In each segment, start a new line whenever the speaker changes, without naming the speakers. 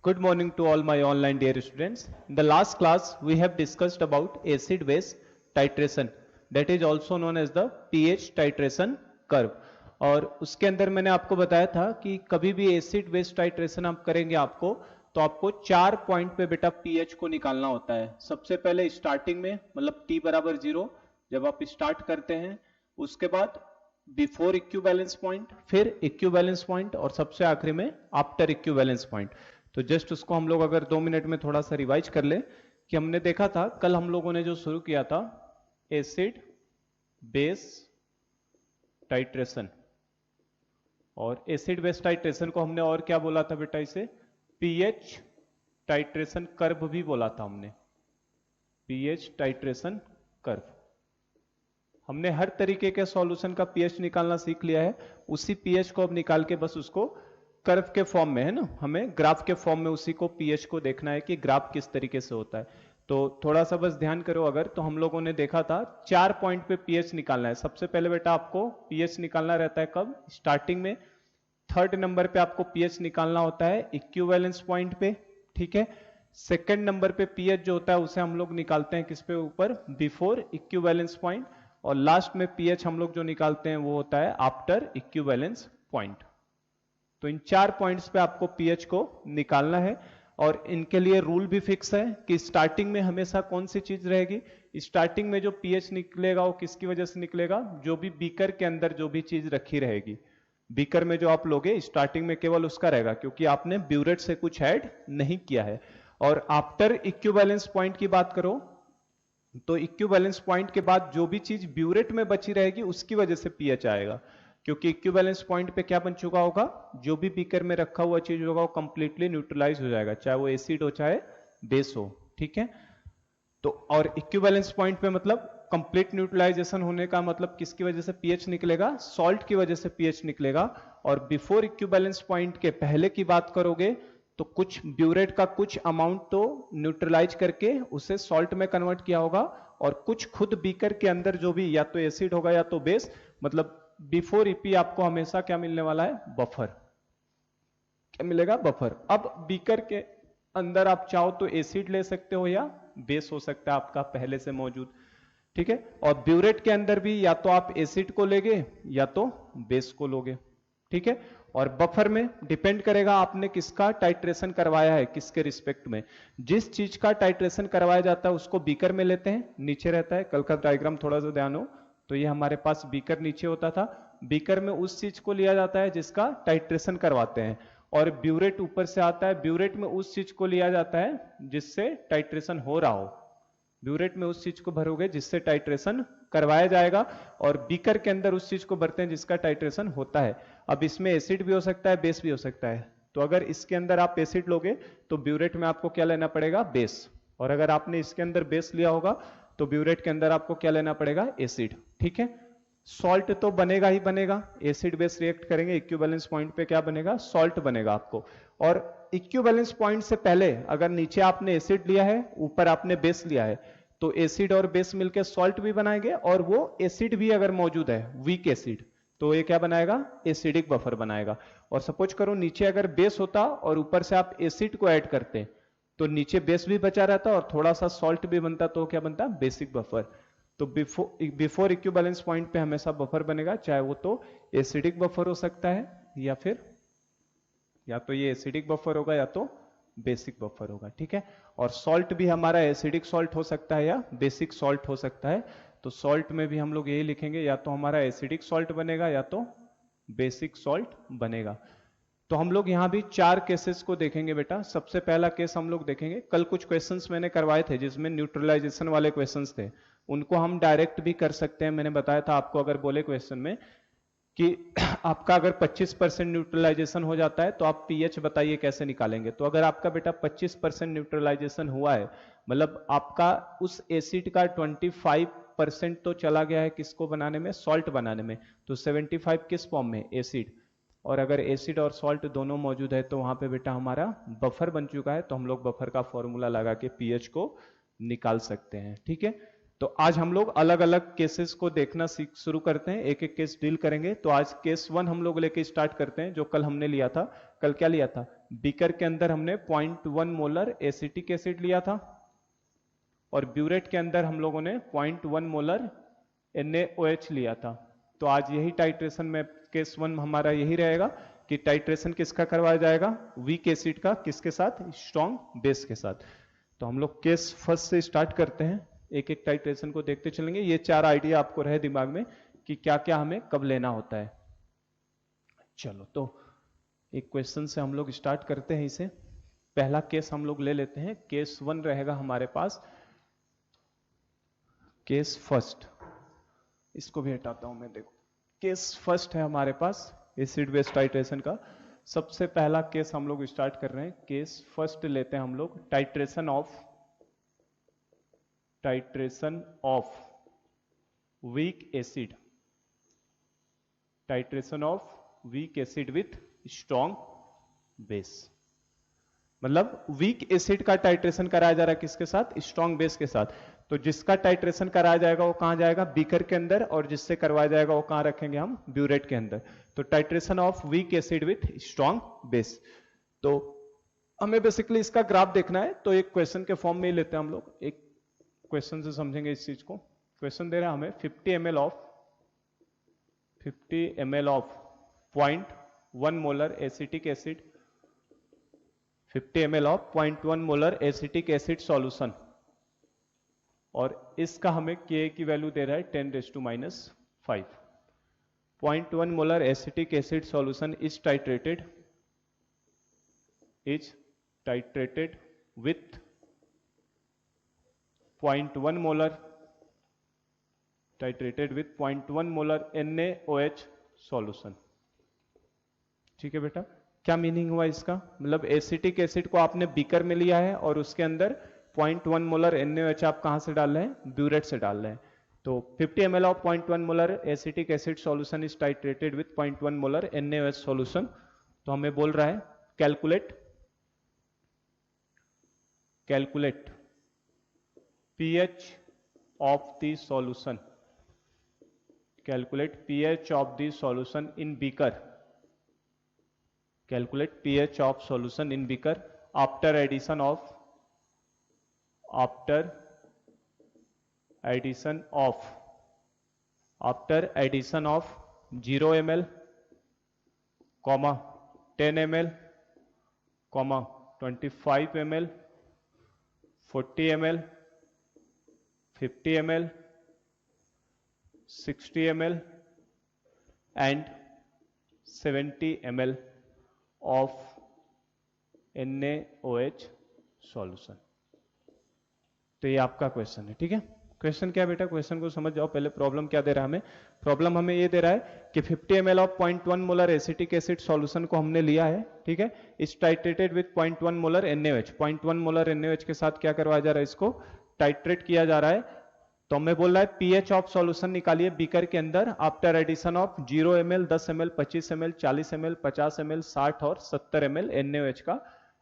Good morning to all my online dear students. In the last class, we have discussed about acid-base titration, that is also known as the pH titration curve. और उसके अंदर मैंने आपको बताया था कि कभी भी एसिड बेस टाइट्रेशन आप करेंगे तो आपको 4 पॉइंट पे बेटा पीएच को निकालना होता है। सबसे पहले स्टार्टिंग में मतलब t बराबर 0 जब आप स्टार्ट करते हैं, उसके बाद बिफोर इक्विवेलेंस पॉइंट, फिर इक्विवेलेंस पॉइंट और सबसे आखिरी में आफ्टर इक्विवेलेंस पॉइंट। तो जस्ट उसको हम लोग अगर 2 मिनट में थोड़ा सा रिवाइज कर ले कि हमने देखा था कल हम लोगों ने जो शुरू किया था एसिड बेस टाइट्रेशन, और एसिड बेस टाइट्रेशन को हमने और क्या बोला था बेटा, इसे पीएच टाइट्रेशन कर्व भी बोला था हमने। पीएच टाइट्रेशन कर्व, हमने हर तरीके के सॉल्यूशन का पीएच निकालना सीख लिया है। उसी पीएच को अब निकाल के बस उसको कर्व के फॉर्म में, है ना, हमें ग्राफ के फॉर्म में उसी को पीएच को देखना है कि ग्राफ किस तरीके से होता है। तो थोड़ा सा बस ध्यान करो, अगर तो हम लोगों ने देखा था 4 पॉइंट पे पीएच निकालना है। सबसे पहले बेटा आपको पीएच निकालना रहता है कब, स्टार्टिंग में। थर्ड नंबर पे आपको पीएच निकालना होता है इक्विवेलेंस पॉइंट पे, ठीक है। सेकंड नंबर पे पीएच जो होता है उसे हम लोग निकालते हैं किस पे, ऊपर, बिफोर इक्विवेलेंस पॉइंट। और लास्ट में पीएच हम लोग जो निकालते हैं वो होता है आफ्टर इक्विवेलेंस पॉइंट। तो इन 4 पॉइंट्स पे आपको पीएच को निकालना है, और इनके लिए रूल भी फिक्स है कि स्टार्टिंग में हमेशा कौन सी चीज रहेगी। स्टार्टिंग में जो पीएच निकलेगा वो किसकी वजह से निकलेगा, जो भी बीकर के अंदर जो भी चीज रखी रहेगी, बीकर में जो आप लोगे स्टार्टिंग में केवल उसका रहेगा, क्योंकि आपने ब्यूरेट से कुछ ऐड नहीं किया है। और आफ्टर इक्विवेलेंस पॉइंट की बात करो तो इक्विवेलेंस पॉइंट के बाद जो भी चीज ब्यूरेट में बची रहेगी उसकी वजह से पीएच आएगा, क्योंकि इक्विवेलेंस पॉइंट पे क्या बन चुका होगा, जो भी बीकर में रखा हुआ चीज होगा वो कंप्लीटली न्यूट्रलाइज हो जाएगा, चाहे वो एसिड हो चाहे बेस हो, ठीक है। तो और इक्विवेलेंस पॉइंट पे मतलब कंप्लीट न्यूट्रलाइजेशन होने का मतलब किसकी वजह से पीएच निकलेगा, सॉल्ट की वजह से पीएच निकलेगा। और बिफोर इक्विवेलेंस पॉइंट के पहले की बात करोगे तो कुछ ब्यूरेट का कुछ अमाउंट तो न्यूट्रलाइज करके उसे सॉल्ट में कन्वर्ट किया होगा, और कुछ खुद बीकर के अंदर जो भी या तो एसिड होगा या तो बेस, मतलब बिफोर ईपी आपको हमेशा क्या मिलने वाला है, बफर। क्या मिलेगा, बफर। अब बीकर के अंदर आप चाहो तो एसिड ले सकते हो या बेस हो सकता है आपका पहले से मौजूद, ठीक है। और ब्यूरेट के अंदर भी या तो आप एसिड को लेगे या तो बेस को लोगे, ठीक है। और बफर में डिपेंड करेगा आपने किसका टाइट्रेशन करवाया है, किसके रिस्पेक्ट में। जिस चीज का टाइट्रेशन करवाया जाता है उसको बीकर में लेते हैं, नीचे रहता है। कल का डायग्राम थोड़ा सा ध्यान हो तो ये हमारे पास बीकर नीचे होता था, बीकर में उस चीज को लिया जाता है जिसका टाइट्रेशन करवाते हैं, और ब्यूरेट ऊपर से आता है, ब्यूरेट में उस चीज को लिया जाता है जिससे टाइट्रेशन हो रहा हो। ब्यूरेट में उस चीज को भरोगे जिससे टाइट्रेशन करवाया जाएगा, और बीकर के अंदर उस चीज को भरते हैं जिसका टाइट्रेशन होता है। अब इसमें एसिड भी हो सकता है, बेस भी हो सकता है। तो अगर इसके अंदर आप एसिड लोगे तो ब्यूरेट में आपको क्या लेना पड़ेगा, बेस। और अगर आपने इसके अंदर बेस लिया होगा तो ब्यूरेट के अंदर आपको क्या लेना पड़ेगा, एसिड, ठीक है। सॉल्ट तो बनेगा ही बनेगा, एसिड बेस रिएक्ट करेंगे, इक्विवेलेंस पॉइंट पे क्या बनेगा, सॉल्ट बनेगा आपको। और इक्विवेलेंस पॉइंट से पहले अगर नीचे आपने एसिड लिया है, ऊपर आपने बेस लिया है, तो एसिड और बेस मिलकर सॉल्ट भी बनाएंगे, और वो एसिड भी अगर मौजूद है, वीक एसिड, तो ये क्या बनाएगा, एसिडिक बफर बनाएगा। और सपोज करो नीचे अगर बेस होता और ऊपर से आप एसिड को ऐड करते तो नीचे बेस भी बचा रहता और थोड़ा सा सॉल्ट भी बनता, तो क्या बनता, बेसिक बफर। तो बिफोर इक्विवेलेंस पॉइंट पे हमेशा बफर बनेगा, चाहे वो तो एसिडिक बफर हो सकता है या फिर या तो ये एसिडिक बफर होगा या तो बेसिक बफर होगा, ठीक है। और सॉल्ट भी हमारा एसिडिक सॉल्ट हो सकता है या बेसिक सॉल्ट हो सकता है। तो सॉल्ट में भी हम लोग यही लिखेंगे, या तो हमारा एसिडिक सॉल्ट बनेगा या तो बेसिक सॉल्ट बनेगा। तो हम लोग यहां भी 4 केसेस को देखेंगे बेटा। सबसे पहला केस हम लोग देखेंगे, कल कुछ क्वेश्चंस मैंने करवाए थे जिसमें न्यूट्रलाइजेशन वाले क्वेश्चंस थे, उनको हम डायरेक्ट भी कर सकते हैं। मैंने बताया था आपको, अगर बोले क्वेश्चन में कि आपका अगर 25% न्यूट्रलाइजेशन हो जाता है तो आप पीएच बताइए कैसे निकालेंगे। तो अगर आपका बेटा 25% न्यूट्रलाइजेशन हुआ है, मतलब आपका उस एसिड का 25% तो चला गया है किसको बनाने में, सॉल्ट बनाने में, तो 75 किस फॉर्म में, एसिड। और अगर एसिड और सॉल्ट दोनों मौजूद है तो वहां पे बेटा हमारा बफर बन चुका है, तो हम लोग बफर का फॉर्मूला लगा के पीएच को निकाल सकते हैं, ठीक है। तो आज हम लोग अलग अलग केसेस को देखना सीख शुरू करते हैं, एक एक केस डील करेंगे। तो आज केस 1 हम लोग लेके स्टार्ट करते हैं, जो कल हमने लिया था। कल क्या लिया था? बीकर के अंदर हमने 0.1 मोलर एसिटिक एसिड लिया था, और ब्यूरेट के अंदर हम लोगों ने 0.1 मोलर NaOH लिया था। तो आज यही टाइट्रेशन में केस 1 हमारा यही रहेगा कि टाइट्रेशन किसका करवाया जाएगा? वीक एसिड का, किसके साथ? स्ट्रॉन्ग बेस के साथ। तो हम लोग केस फर्स्ट से स्टार्ट करते हैं, एक एक टाइट्रेशन को देखते चलेंगे। ये 4 आइडिया आपको रहे दिमाग में कि क्या क्या हमें कब लेना होता है। चलो, तो एक क्वेश्चन से हम लोग स्टार्ट करते हैं इसे। पहला केस हम लोग ले लेते हैं, केस 1 रहेगा हमारे पास। केस फर्स्ट, इसको भी हटाता हूं मैं। देखो, केस फर्स्ट है हमारे पास एसिड बेस टाइट्रेशन का। सबसे पहला केस हम लोग स्टार्ट कर रहे हैं, केस फर्स्ट लेते हैं हम लोग, titration of weak acid, titration of weak acid with strong base. मतलब वीक एसिड का टाइट्रेशन कराया जा रहा है किसके साथ? स्ट्रॉन्ग बेस के साथ। तो जिसका टाइट्रेशन कराया जाएगा वो कहां जाएगा? बीकर के अंदर, और जिससे करवाया जाएगा वो कहां रखेंगे हम? ब्यूरेट के अंदर। तो titration of weak acid with strong base. तो हमें बेसिकली इसका ग्राफ देखना है, तो एक क्वेश्चन के फॉर्म में ही लेते हैं हम लोग। एक क्वेश्चन से समझेंगे इस चीज को। क्वेश्चन दे रहा है हमें 50 ml of 0.1 molar acetic acid, 50 ml of 0.1 molar acetic acid solution, और इसका हमें Ka की वैल्यू दे रहा है 10⁻⁵। 0.1 molar acetic acid solution is titrated with 0.1 molar NaOH solution. ठीक है बेटा, क्या मीनिंग हुआ इसका? मतलब एसिटिक एसिड को आपने बीकर में लिया है और उसके अंदर 0.1 मोलर NaOH आप कहां से डाल रहे हैं? ब्यूरेट से डाल रहे हैं। तो 50 ml of 0.1 molar acetic acid solution is titrated with 0.1 molar NaOH solution. तो हमें बोल रहा है calculate pH of the solution, calculate pH of the solution in beaker, calculate pH of solution in beaker after addition of 0 ml, 10 ml, 25 ml, 40 ml, 50 ml, 60 ml and 70 ml of NaOH solution. तो ये आपका question है। ठीक है, question क्या है बेटा? Question को समझ जाओ पहले। प्रॉब्लम क्या दे रहा है हमें? प्रॉब्लम हमें ये दे रहा है कि 50 ml of 0.1 molar acetic acid solution को हमने लिया है। ठीक है, इस titrated with 0.1 molar NaOH। 0.1 molar NaOH के साथ क्या करवाया जा रहा है? इसको टाइट्रेट किया जा रहा है। तो हमें बोल रहा है पीएच ऑफ सॉल्यूशन निकालिए बीकर के अंदर after addition of 0 ml, 10 ml, 25 ml, 40 ml, 50 ml, 60 और 70 ml NaOH का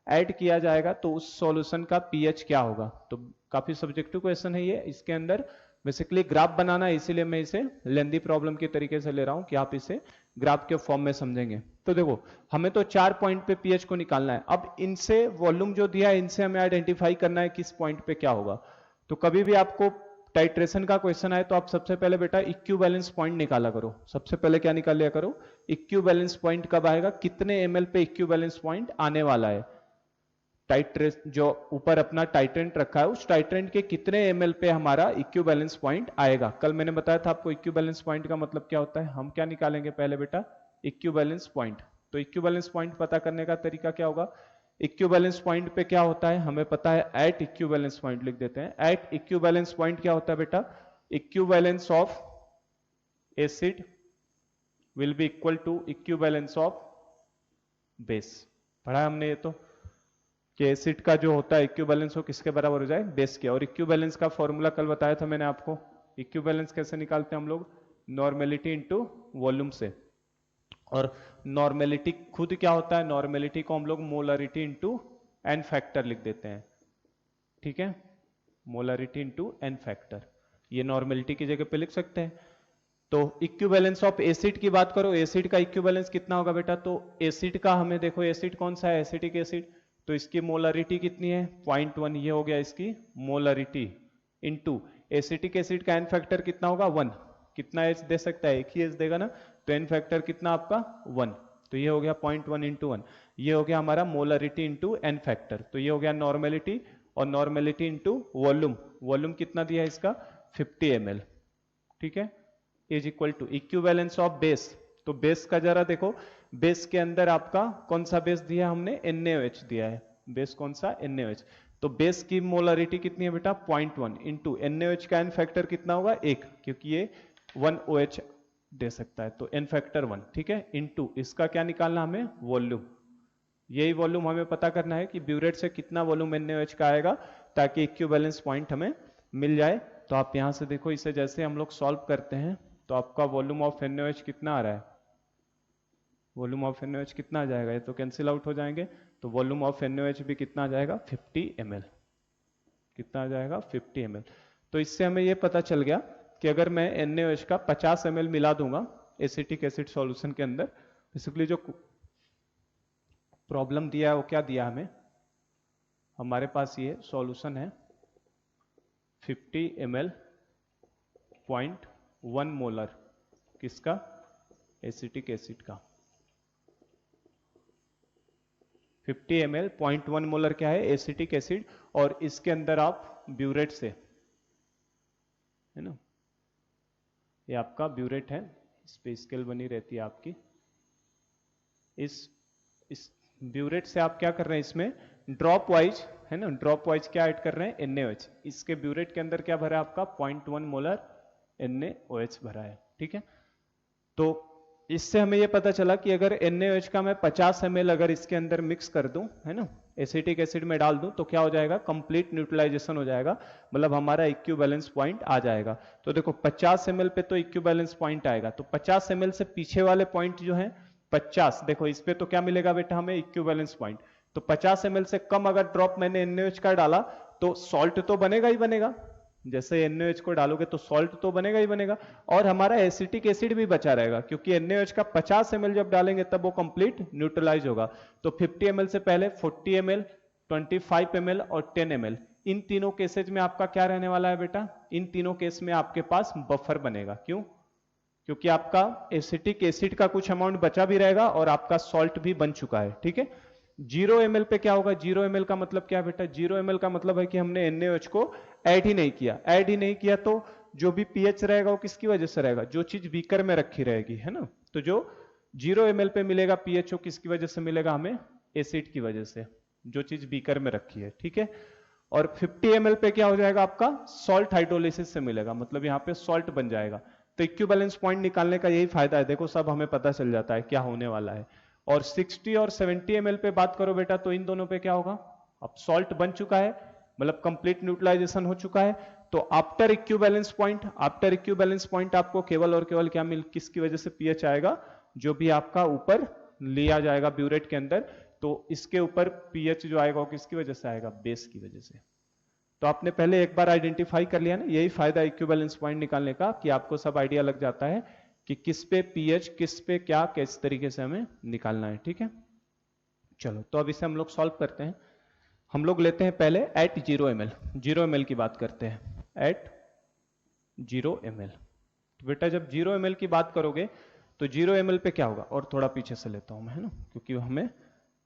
ऐड किया जाएगा। तो उस सॉल्यूशन का पीएच क्या होगा? तो काफी सब्जेक्टिव क्वेश्चन है ये। इसके अंदर बेसिकली ग्राफ बनाना है, इसीलिए मैं इसे लेंदी प्रॉब्लम के तरीके से ले रहा हूं कि आप इसे ग्राफ के फॉर्म में समझेंगे। तो देखो, हमें तो 4 पॉइंट पे पीएच को निकालना है। अब इनसे वॉल्यूम जो दिया है, इनसे हमें आइडेंटिफाई करना है किस पॉइंट पे क्या होगा। तो कभी भी आपको टाइट्रेशन का क्वेश्चन आए तो आप सबसे पहले बेटा इक्विवेलेंस पॉइंट निकाला करो। सबसे पहले क्या निकाल लिया करो? इक्विवेलेंस पॉइंट कब आएगा, कितने ml पे इक्विवेलेंस पॉइंट आने वाला है। टाइट्रेट जो ऊपर अपना टाइट्रेंट रखा है, उस टाइट्रेंट के कितने ml पे हमारा इक्विवेलेंस पॉइंट आएगा। कल मैंने बताया था आपको इक्विवेलेंस पॉइंट का मतलब क्या होता है। हम क्या निकालेंगे पहले बेटा? Equivalence point. तो इक्विवेलेंस पॉइंट पता करने का तरीका क्या होगा? इक्विवेलेंस पॉइंट पे क्या होता है हमें पता है, एट इक्विवेलेंस पॉइंट लिख देते हैं। एट इक्विवेलेंस पॉइंट क्या होता है बेटा? Equivalence of acid will be equal to equivalence of base. पढ़ा है हमने ये तो, कि एसिड का जो होता है इक्विवेलेंस वो किसके बराबर हो जाए? बेस के। और इक्विवेलेंस का फॉर्मूला कल बताया था मैंने आपको। इक्विवेलेंस कैसे निकालते हैं हम लोग? नॉर्मेलिटी इनटू वॉल्यूम से। और नॉर्मेलिटी खुद क्या होता है? नॉर्मेलिटी को हम लोग मोलरिटी इंटू एन फैक्टर लिख देते हैं। ठीक है, मोलरिटी इंटू एन फैक्टर। ये नॉर्मेलिटी की जगह पे लिख सकते हैं। तो इक्विवेलेंस ऑफ एसिड की बात करो, एसिड का इक्विवेलेंस कितना होगा बेटा, तो एसिड का हमें देखो एसिड कौन सा है, एसिटिक एसिड, तो इसकी मोलरिटी कितनी है 0.1, ये हो गया इसकी मोलरिटी, इनटू एसिटिक एसिड का एन फैक्टर कितना होगा 1, कितना एच दे सकता है, एक ही एच देगा ना, तो एन फैक्टर कितना आपका 1, तो ये हो गया 0.1 इंटू 1, ये हो गया हमारा मोलरिटी इंटू एन फैक्टर, तो ये हो गया नॉर्मेलिटी, और नॉर्मेलिटी इंटू वॉल्यूम, वॉल्यूम कितना दिया है इसका 50 ml, ठीक है, is equal to equivalence of base, तो बेस का जरा देखो, बेस के अंदर आपका कौन सा बेस दिया हमने, NaOH दिया है, बेस कौन सा NaOH, तो बेस की मोलरिटी कितनी है बेटा 0.1 इंटू NaOH का एन फैक्टर कितना होगा 1, क्योंकि ये 1 OH दे सकता है, तो एन फैक्टर 1, ठीक है, इंटू इसका क्या निकालना हमें वॉल्यूम, यही वॉल्यूम हमें पता करना है कि ब्यूरेट से कितना वॉल्यूम NaOH का आएगा, ताकि इक्विवेलेंस पॉइंट हमें मिल जाए। तो आप यहां से देखो, इसे जैसे हम लोग सॉल्व करते हैं तो आपका वॉल्यूम ऑफ NaOH कितना आ रहा है, वॉल्यूम ऑफ NaOH कितना आ जाएगा, ये तो कैंसिल आउट हो जाएंगे, तो वॉल्यूम ऑफ NaOH भी कितना आ जाएगा 50 ml, कितना आ जाएगा 50 ml। तो इससे हमें ये पता चल गया कि अगर मैं NaOH का 50 ml मिला दूंगा एसिटिक एसिड सॉल्यूशन के अंदर, बेसिकली जो प्रॉब्लम दिया है वो क्या दिया हमें, हमारे पास ये सॉल्यूशन है 50 ml 0.1 मोलर, किसका, एसिटिक एसिड का, 50 ml 0.1 मोलर क्या है एसिटिक एसिड, और इसके अंदर आप ब्यूरेट से, है ना, ये आपका ब्यूरेट है, इस पे स्केल बनी रहती है आपकी, इस ब्यूरेट से आप क्या कर रहे हैं, इसमें ड्रॉप वाइज, है ना, ड्रॉप वाइज क्या ऐड कर रहे हैं NaOH, इसके ब्यूरेट के अंदर क्या भरा है आपका 0.1 मोलर NaOH भरा है, ठीक है। तो इससे हमें यह पता चला कि अगर NaOH का मैं 50 ml अगर इसके अंदर मिक्स कर दूं, है ना, एसिटिक एसिड में डाल दूं, तो क्या हो जाएगा, कंप्लीट न्यूट्रलाइजेशन हो जाएगा, मतलब हमारा इक्विवेलेंस पॉइंट आ जाएगा। तो देखो 50 ml पे तो इक्विवेलेंस पॉइंट आएगा, तो 50 ml से पीछे वाले पॉइंट जो है 50, देखो इस पे तो क्या मिलेगा बेटा हमें इक्विवेलेंस पॉइंट, तो 50 ml से कम अगर ड्रॉप मैंने NaOH का डाला तो सॉल्ट तो बनेगा ही बनेगा, जैसे NaOH को डालोगे तो सॉल्ट तो बनेगा ही बनेगा, और हमारा एसिटिक एसिड भी बचा रहेगा, क्योंकि NaOH का 50 ml जब डालेंगे तब वो कंप्लीट न्यूट्रलाइज होगा। तो 50 ml से पहले 40 ml, 25 ml और 10 ml, इन तीनों केसेज में आपका क्या रहने वाला है बेटा, इन तीनों केस में आपके पास बफर बनेगा, क्यों, क्योंकि आपका एसिटिक एसिड का कुछ अमाउंट बचा भी रहेगा और आपका सॉल्ट भी बन चुका है, ठीक है। 0 ml पे क्या होगा, 0 ml का मतलब क्या है बेटा, 0 ml का मतलब है कि हमने NaOH को ऐड ही नहीं किया, ऐड ही नहीं किया, तो जो भी pH रहेगा वो किसकी वजह से रहेगा, जो चीज बीकर में रखी रहेगी, है ना, तो जो 0 ml पे मिलेगा pH वो किसकी वजह से मिलेगा हमें, एसिड की वजह से, जो चीज बीकर में रखी है, ठीक है। और 50 ml पे क्या हो जाएगा आपका, सॉल्ट हाइड्रोलिसिस से मिलेगा, मतलब यहाँ पे सॉल्ट बन जाएगा। तो इक्विवेलेंस पॉइंट निकालने का यही फायदा है, देखो सब हमें पता चल जाता है क्या होने वाला है। और 60 और 70 ml पे बात करो बेटा, तो इन दोनों पे क्या होगा, अब सॉल्ट बन चुका है, मतलब कंप्लीट न्यूट्रलाइजेशन हो चुका है, तो after equivalence point, after equivalence point आपको केवल और केवल क्या मिल, किसकी वजह से pH आएगा, जो भी आपका ऊपर लिया जाएगा ब्यूरेट के अंदर, तो इसके ऊपर pH जो आएगा वो किसकी वजह से आएगा, बेस की वजह से। तो आपने पहले एक बार आइडेंटिफाई कर लिया ना, यही फायदा इक्विवेलेंस पॉइंट निकालने का, कि आपको सब आइडिया लग जाता है कि किस पे pH, किस पे क्या, किस तरीके से हमें निकालना है, ठीक है। चलो तो अब इसे हम लोग सॉल्व करते हैं। हम लोग लेते हैं पहले एट 0 ml, 0 ml की बात करते हैं, एट 0 ml। तो बेटा जब 0 ml की बात करोगे तो 0 ml पे क्या होगा, और थोड़ा पीछे से लेता हूं मैं, है ना, क्योंकि हमें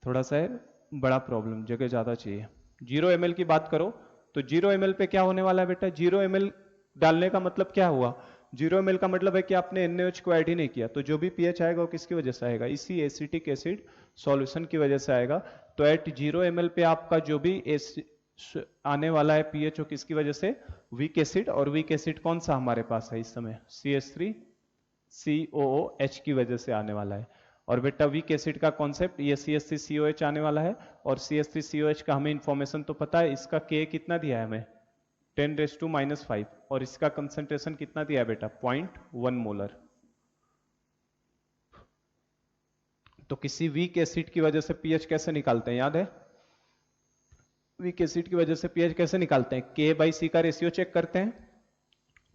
थोड़ा सा बड़ा प्रॉब्लम, जगह ज्यादा चाहिए। 0 ml की बात करो तो 0 ml पे क्या होने वाला है बेटा, 0 ml डालने का मतलब क्या हुआ, 0 ml का मतलब है कि आपने NaOH को ऐड ही नहीं किया, तो जो भी pH आएगा वो किसकी वजह से आएगा, इसी एसिटिक एसिड सॉल्यूशन की वजह से आएगा। तो एट 0 ml पे आपका जो भी आने वाला है pH वो किसकी वजह से, वीक एसिड, और वीक एसिड कौन सा हमारे पास है इस समय, CH3COOH की वजह से आने वाला है। और बेटा वीक एसिड का कॉन्सेप्ट, ये CH3COH आने वाला है, और CH3COH का हमें इंफॉर्मेशन तो पता है, इसका K कितना दिया है हमें 10⁻⁵, और इसका कंसंट्रेशन कितना दिया है बेटा 0.1 मोलर। तो किसी वीक एसिड की वजह से pH कैसे निकालते हैं, याद है, वीक एसिड की वजह से pH कैसे निकालते हैं, K/C का रेशियो चेक करते हैं,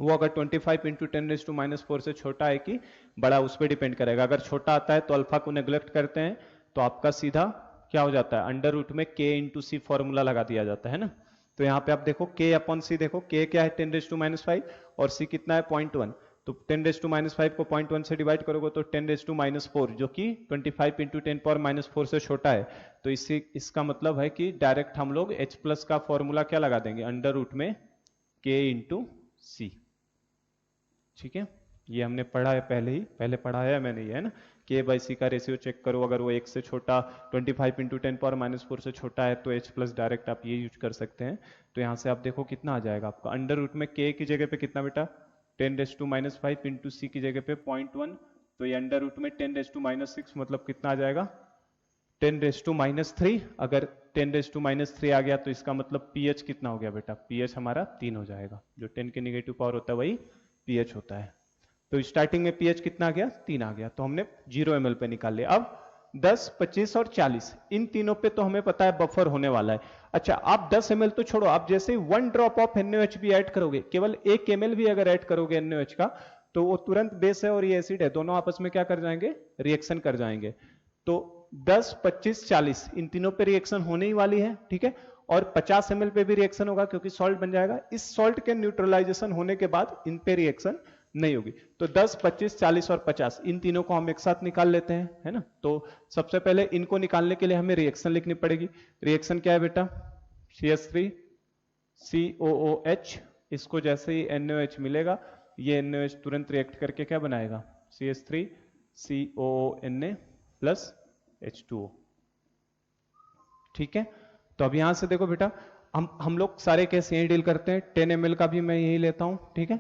वो अगर 25 इंटू 10⁻⁻⁴ से छोटा है कि बड़ा, उस पर डिपेंड करेगा। अगर छोटा आता है तो अल्फा को नेग्लेक्ट करते हैं, तो आपका सीधा क्या हो जाता है, अंडर रूट में k इंटू सी फॉर्मूला लगा दिया जाता है ना। तो यहाँ पे आप देखो k अपॉन सी, देखो k क्या है 10⁻⁵ और c कितना है 0.1, तो 10⁻⁵ को 0.1 से डिवाइड करोगे तो 10⁻⁴ जो कि 25 इंटू 10⁻⁴ से छोटा है। तो इसका मतलब है कि डायरेक्ट हम लोग h प्लस का फॉर्मूला क्या लगा देंगे, अंडर रूट में k इंटू सी। ठीक है, ये हमने पढ़ा है पहले पढ़ाया है मैंने, ये है ना, k बाई सी का रेशियो चेक करो, अगर वो 1 से छोटा 25 इंटू 10⁻⁴ से छोटा है तो h प्लस डायरेक्ट आप ये यूज कर सकते हैं। तो यहाँ से आप देखो कितना आ जाएगा आपका, अंडर रूट में k की जगह पे कितना बेटा 10⁻⁵ इंटू सी की जगह पे 0.1, तो ये अंडर रूट में 10⁻�6 मतलब कितना आ जाएगा 10⁻3। अगर 10⁻3 आ गया तो इसका मतलब pH कितना हो गया बेटा, pH हमारा 3 हो जाएगा, जो 10 के नेगेटिव पावर होता है वही pH होता है। तो स्टार्टिंग में pH कितना आ गया 3 आ गया, तो हमने 0 ml पे निकाल लिया। अब 10, 25 और 40 इन तीनों पे तो हमें पता है बफर होने वाला है। अच्छा, आप 10 ml तो छोड़ो, आप जैसे 1 ड्रॉप ऑफ NaOH भी ऐड करोगे, केवल 1 ml भी अगर ऐड करोगे NaOH का, तो वो तुरंत बेस है और ये एसिड है, दोनों आपस में क्या कर जाएंगे, रिएक्शन कर जाएंगे। तो 10, 25, 40 इन तीनों पे रिएक्शन होने ही वाली है, ठीक है। और 50 ml पे भी रिएक्शन होगा क्योंकि सॉल्ट बन जाएगा। इस सॉल्ट के न्यूट्रलाइजेशन होने के बाद इन पे रिएक्शन नहीं होगी। तो 10, 25, 40 और 50 इन तीनों को हम एक साथ निकाल लेते हैं, है ना। तो सबसे पहले इनको निकालने के लिए हमें रिएक्शन लिखनी पड़ेगी। रिएक्शन क्या है बेटा, CH3 COOH, इसको जैसे ही NaOH मिलेगा, ये NaOH तुरंत रिएक्ट करके क्या बनाएगा, CH3 COONA प्लस H2O। ठीक है, तो अब यहां से देखो बेटा, हम लोग सारे केस यही डील करते हैं। 10 ml का भी मैं यही लेता हूं, ठीक है।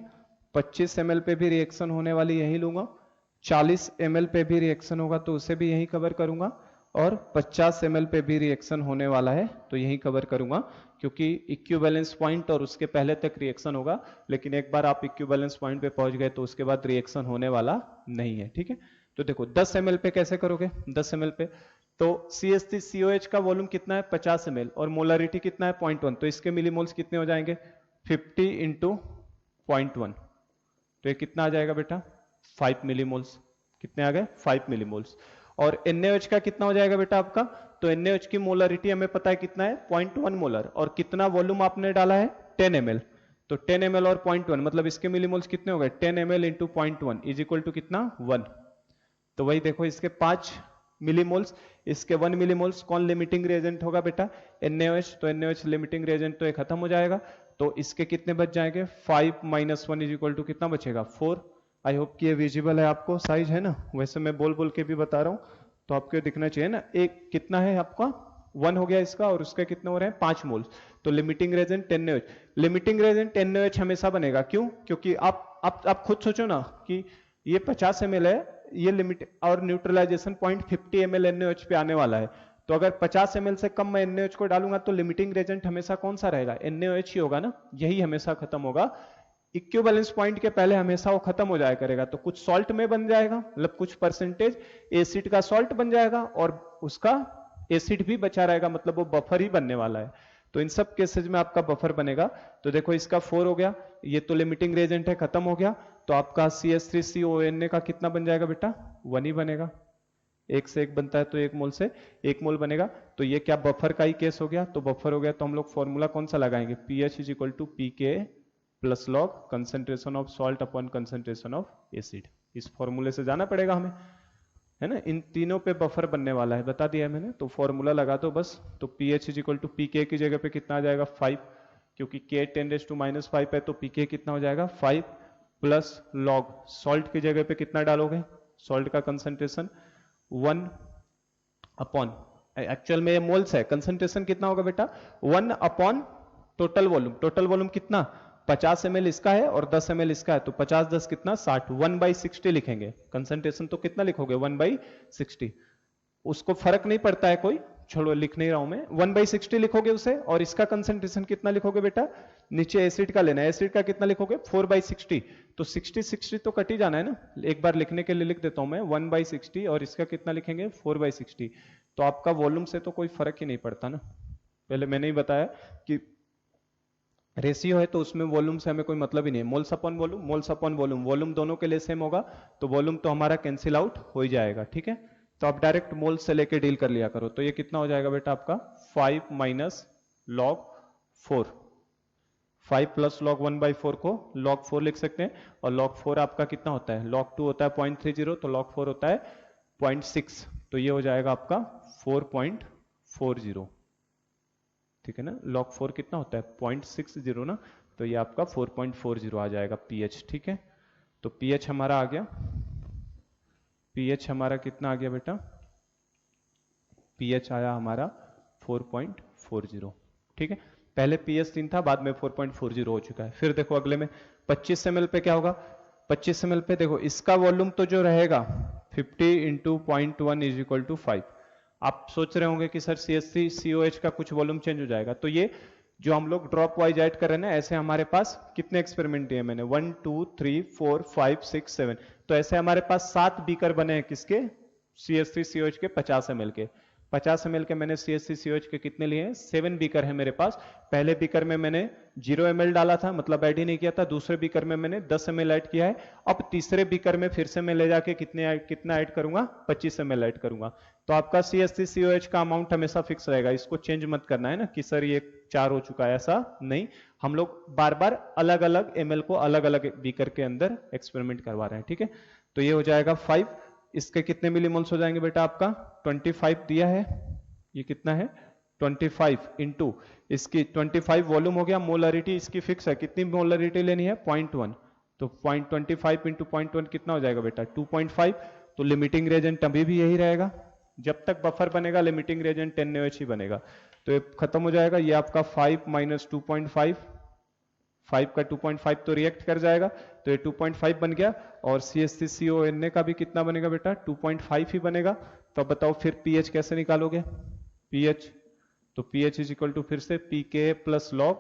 25 ml पे भी रिएक्शन होने वाली यही लूंगा, 40 ml पे भी रिएक्शन होगा तो उसे भी यही कवर करूंगा, और 50 ml पे भी रिएक्शन होने वाला है तो यही कवर करूंगा, क्योंकि इक्विवेलेंस पॉइंट और उसके पहले तक रिएक्शन होगा। लेकिन एक बार आप इक्विवेलेंस पॉइंट पे पहुंच गए तो उसके बाद रिएक्शन होने वाला नहीं है, ठीक है। तो देखो 10 ml पे कैसे करोगे, 10 ml पे तो CH3COH का वॉल्यूम कितना है 50 ml और मोलरिटी कितना है 0.1, तो इसके मिलीमोल्स कितने हो जाएंगे 50 इंटू 0.1, तो ये कितना आ जाएगा बेटा 5 मिलीमोल्स। कितने आ गए 5 मिलीमोल्स। और NaOH का कितना हो जाएगा बेटा आपका, तो NaOH की मोलरिटी हमें पता है कितना है 0.1 मोलर, और कितना वॉल्यूम आपने डाला है 10 ml, तो 10 ml और 0.1 मतलब इसके मिलीमोल्स कितने हो गए 10 ml into 0.1 is equal to कितना 1। तो वही देखो इसके 5 मिलीमोल्स, इसके 1 मिलीमोल्स, कौन लिमिटिंग रिएजेंट होगा बेटा NaOH, तो NaOH लिमिटिंग रिएजेंट तो ये खत्म हो जाएगा, तो इसके कितने बच जाएंगे 5 माइनस 1 इज इक्वल टू कितना बचेगा 4। आई होप कि ये विजिबल है आपको, साइज है ना, वैसे मैं बोल बोल के भी बता रहा हूँ तो आपको दिखना चाहिए ना। एक कितना है आपका 1 हो गया इसका, और उसके कितने हो रहे हैं 5 मोल्स, तो limiting reagent NaOH। Limiting reagent NaOH हमेशा बनेगा, क्यों, क्योंकि आप खुद सोचो ना कि ये 50 ml है, ये लिमिट और न्यूट्रलाइजेशन पॉइंट 50 ml NaOH पे आने वाला है, तो अगर 50 ml से कम मैं NaOH को डालूंगा तो लिमिटिंग रिएजेंट हमेशा कौन सा रहेगा NaOH ही होगा ना, यही हमेशा खत्म होगा। इक्विवेलेंस पॉइंट के पहले हमेशा वो खत्म हो जाया करेगा, तो कुछ सॉल्ट में बन जाएगा, मतलब कुछ परसेंटेज एसिड का सॉल्ट बन जाएगा और उसका एसिड भी बचा रहेगा, मतलब वो बफर ही बनने वाला है। तो इन सब केसेज में आपका बफर बनेगा। तो देखो इसका 4 हो गया, ये तो लिमिटिंग रिएजेंट है, खत्म हो गया, तो आपका CH3CONA का कितना बन जाएगा बेटा 1 ही बनेगा। 1 से 1 बनता है तो 1 मोल से 1 मोल बनेगा, तो ये क्या बफर का ही केस हो गया। तो बफर हो गया तो हम लोग फॉर्मूला कौन सा लगाएंगे, pH is equal to pK plus log concentration of salt upon concentration of acid. इस फॉर्मूले से जाना पड़ेगा हमें, है ना। इन तीनों पे बफर बनने वाला है, बता दिया है मैंने, तो फॉर्मूला लगा दो बस। तो pH is equal to pK की जगह पे कितना आ जाएगा 5, क्योंकि K 10⁻⁵ है तो pK कितना हो जाएगा 5 प्लस लॉग सॉल्ट की जगह पे कितना डालोगे, सॉल्ट का कंसेंट्रेशन 1 अपॉन, एक्चुअल में ये मोल्स है, कंसेंट्रेशन कितना होगा बेटा 1 upon total volume. Total volume कितना 50 ml इसका है और 10 ml इसका है, तो 50 10 कितना 60, 1/60 लिखेंगे। कंसेंट्रेशन तो कितना लिखोगे 1/60, उसको फर्क नहीं पड़ता है कोई, छोड़ो लिख नहीं रहा हूं मैं, 1/60 लिखोगे उसे, और इसका कंसेंट्रेशन कितना लिखोगे बेटा, नीचे एसिड का लेना है, एसिड का कितना लिखोगे 4/60, तो 60 तो कट ही जाना है ना, एक बार लिखने के लिए लिख देता हूं मैं 1/60 और इसका कितना लिखेंगे 4/60, तो आपका वॉल्यूम से तो कोई फर्क ही नहीं पड़ता ना। पहले मैंने ही बताया कि रेशियो है तो उसमें वॉल्यूम से हमें कोई मतलब ही नहीं है, मोल्स अपॉन वॉल्यूम, वॉल्यूम दोनों के लिए सेम होगा तो वॉल्यूम तो हमारा कैंसिल आउट हो ही जाएगा, ठीक है। तो आप डायरेक्ट मोल्स से लेके डील कर लिया करो। तो ये कितना हो जाएगा बेटा आपका 5 माइनस लॉग 4, 5 प्लस लॉग 1/4 को लॉग 4 लिख सकते हैं, और लॉग 4 आपका कितना होता है, लॉग 2 होता है 0.30, तो लॉग 4 होता है 0.6, तो ये हो जाएगा आपका 4.40, ठीक है ना। log 4 कितना होता है 0.60 ना, तो ये आपका 4.40 आ जाएगा pH, ठीक है। तो pH हमारा आ गया, pH हमारा कितना आ गया बेटा, pH आया हमारा 4.40, ठीक है। पहले pH 3 था, बाद में 4.40 हो चुका है। फिर देखो अगले में 25 ml पे क्या होगा, 25 ml पे देखो इसका वॉल्यूम तो जो रहेगा 50 इंटू 0.1 इज इक्वल टू 5। आप सोच रहे होंगे कि सर CH3COH का कुछ वॉल्यूम चेंज हो जाएगा, तो ये जो हम लोग ड्रॉप वाइज ऐड कर रहे हैं ना, ऐसे हमारे पास कितने एक्सपेरिमेंट दिए मैंने, 1 2 3 4 5 6 7, तो ऐसे हमारे पास 7 बीकर बने हैं किसके, CH3COH के 50 ml के। 50 ml के मैंने CH3COH के कितने लिए हैं, 7 बीकर है मेरे पास। पहले बीकर में मैंने 0 ml डाला था, मतलब ऐड ही नहीं किया था। दूसरे बीकर में मैंने 10 ml ऐड किया है। अब तीसरे बीकर में फिर से मैं ले जाके कितना ऐड करूंगा, 25 ml ऐड करूंगा। तो आपका CH3COH का अमाउंट हमेशा फिक्स रहेगा, इसको चेंज मत करना है ना कि सर ये 4 हो चुका है, ऐसा नहीं। हम लोग बार बार अलग अलग ml को अलग अलग बीकर के अंदर एक्सपेरिमेंट करवा रहे हैं, ठीक है। तो ये हो जाएगा 5, इसके कितने मिलीमोल्स हो जाएंगे बेटा आपका 25 दिया है, ये कितना है 25 इंटू इसकी 25 वॉल्यूम हो गया, मोलरिटी इसकी फिक्स है, कितनी मोलरिटी लेनी है 0.1, तो 0.25 इंटू 0.1 कितना हो जाएगा बेटा 2.5। तो लिमिटिंग रेजेंट अभी भी यही रहेगा, जब तक बफर बनेगा लिमिटिंग रेजेंट 10 ही बनेगा। तो ये खत्म हो जाएगा, ये आपका 5 माइनस 2.5, 5 का 2.5 तो रिएक्ट कर जाएगा, तो ये 2.5 बन गया। और CH3CONA का भी कितना बनेगा बेटा 2.5 ही बनेगा। तो अब बताओ फिर pH कैसे निकालोगे, pH, तो pH इज इक्वल टू फिर से pKa plus log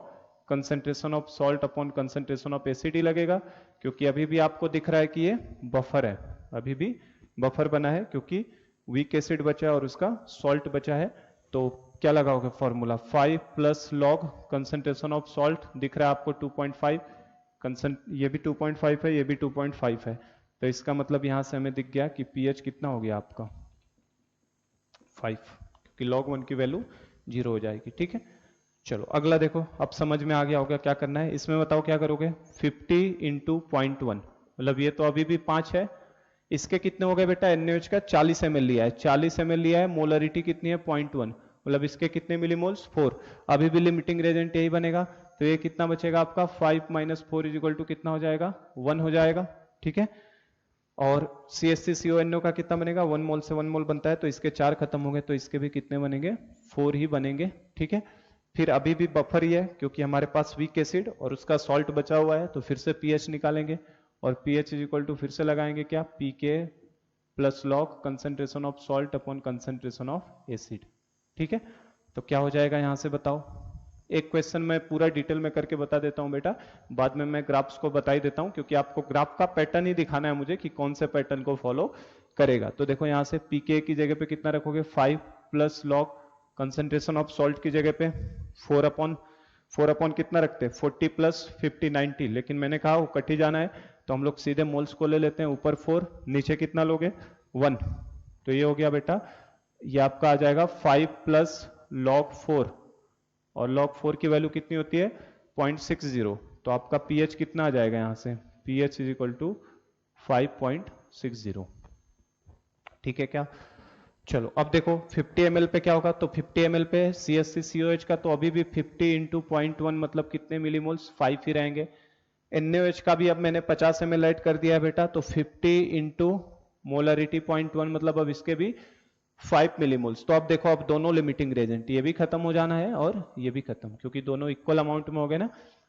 concentration of salt upon concentration of acid ही लगेगा, क्योंकि अभी भी आपको दिख रहा है कि ये बफर है, अभी भी बफर बना है, क्योंकि वीक एसिड बचा है और उसका सॉल्ट बचा है। तो क्या लगाओगे formula, 5 plus log concentration of salt दिख रहा है आपको 2.5, ये भी 2.5 है, ये भी 2.5 है, तो इसका मतलब यहां से हमें दिख गया कि pH कितना हो गया आपका 5, क्योंकि log 1 की वैल्यू 0 हो जाएगी, ठीक है। चलो अगला देखो, अब समझ में आ गया होगा क्या करना है। इसमें बताओ क्या करोगे, 50 इंटू 0.1, मतलब ये तो अभी भी 5 है, इसके कितने हो गए बेटा, NaOH का 40 ml लिया है, 40 ml लिया है, मोलरिटी कितनी है 0.1, मतलब इसके कितने मिलीमोल्स 4, अभी भी लिमिटिंग रेजेंट यही बनेगा। तो ये कितना बचेगा आपका 5 माइनस 4 इज इक्वल टू कितना हो जाएगा 1 हो जाएगा, ठीक है। और CH3CONO का कितना बनेगा, 1 मोल से 1 मोल बनता है, तो इसके 4 खत्म हो गए, तो इसके भी कितने बनेंगे 4 ही बनेंगे, ठीक है। फिर अभी भी बफर ही है, क्योंकि हमारे पास वीक एसिड और उसका सॉल्ट बचा हुआ है, तो फिर से pH निकालेंगे, और pH इज इक्वल टू फिर से लगाएंगे क्या, pK plus log concentration of salt upon concentration of acid, ठीक है। तो क्या हो जाएगा यहां से बताओ, एक क्वेश्चन मैं पूरा डिटेल में करके बता देता हूं बेटा, बाद में मैं ग्राफ्स को बता ही देता हूं, क्योंकि आपको ग्राफ का पैटर्न ही दिखाना है मुझे कि कौन से पैटर्न को फॉलो करेगा। तो देखो यहां से pK की जगह पे कितना रखोगे 5 plus log concentration of salt की जगह पे 4 अपॉन कितना रखते हैं 40 प्लस 50 90, लेकिन मैंने कहा वो कट ही जाना है, तो हम लोग सीधे मोल्स को ले लेते हैं, ऊपर 4 नीचे कितना लोगे 1, तो ये हो गया बेटा, ये आपका आ जाएगा 5 प्लस लॉग 4, और लॉग 4 की वैल्यू कितनी होती है 0.60, तो आपका pH कितना आ जाएगा यहां से, pH इज इक्वल टू 5.60, ठीक है क्या। चलो अब देखो 50 ml पे क्या होगा, तो 50 ml पे CH3COH का तो अभी भी 50 इंटू 0.1 मतलब कितने मिलीमोल्स 5 ही रहेंगे। NaOH का भी अब मैंने 50 ml ऐड कर दिया है बेटा, तो 50 इंटू मोलरिटी 0.1 मतलब अब इसके भी 5 मिलीमोल्स। तो अब देखो, अब दोनों लिमिटिंग रेजेंट, ये भी खत्म हो जाना है और ये भी खत्म, क्योंकि दोनों इक्वल अमाउंट में हो गए ना,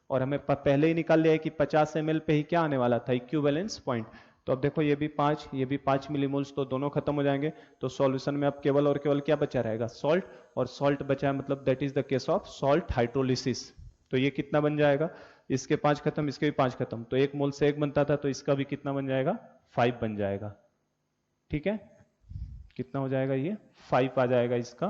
और हमें पहले ही निकाल लिया है कि 50 ml पे ही क्या आने वाला था इक्विवेलेंस पॉइंट। तो अब देखो ये भी 5, ये भी 5 मिलीमोल्स, तो दोनों खत्म हो जाएंगे। तो सॉल्यूशन में अब केवल और केवल क्या बचा रहेगा, सॉल्ट, और सॉल्ट बचा है, मतलब that is the case of salt hydrolysis. तो ये कितना बन जाएगा, इसके 5 खत्म, इसके भी 5 खत्म, तो 1 मोल से 1 बनता था, तो इसका भी कितना बन जाएगा 5 बन जाएगा, ठीक है। कितना हो जाएगा ये 5 आ जाएगा इसका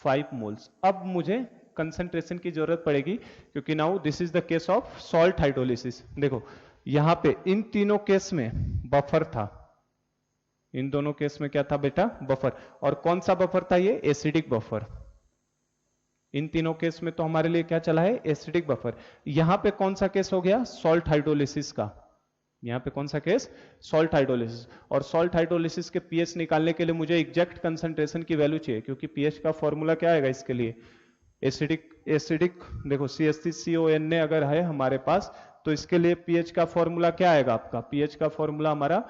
5 मोल्स। अब मुझे कंसंट्रेशन की जरूरत पड़ेगी, क्योंकि now this is the case of salt hydrolysis. देखो यहां पे इन तीनों केस में बफर था, इन दोनों केस में क्या था बेटा, बफर। और कौन सा बफर था ये, एसिडिक बफर। इन तीनों केस में तो हमारे लिए क्या चला है, एसिडिक बफर। यहां पे कौन सा केस हो गया, सॉल्ट हाइड्रोलिसिस का। यहां पे कौन सा केस, सॉल्ट हाइड्रोलिसिस। और सॉल्ट हाइड्रोलिसिस के पीएच निकालने के लिए मुझे एग्जैक्ट कंसंट्रेशन की वैल्यू चाहिए, क्योंकि पीएच का फॉर्मूला क्या आएगा इसके लिए, एसिडिक देखो CH3CON अगर है हमारे पास, तो इसके लिए पीएच का फॉर्मूला क्या आएगा आपका, पीएच का फॉर्मूला हमारा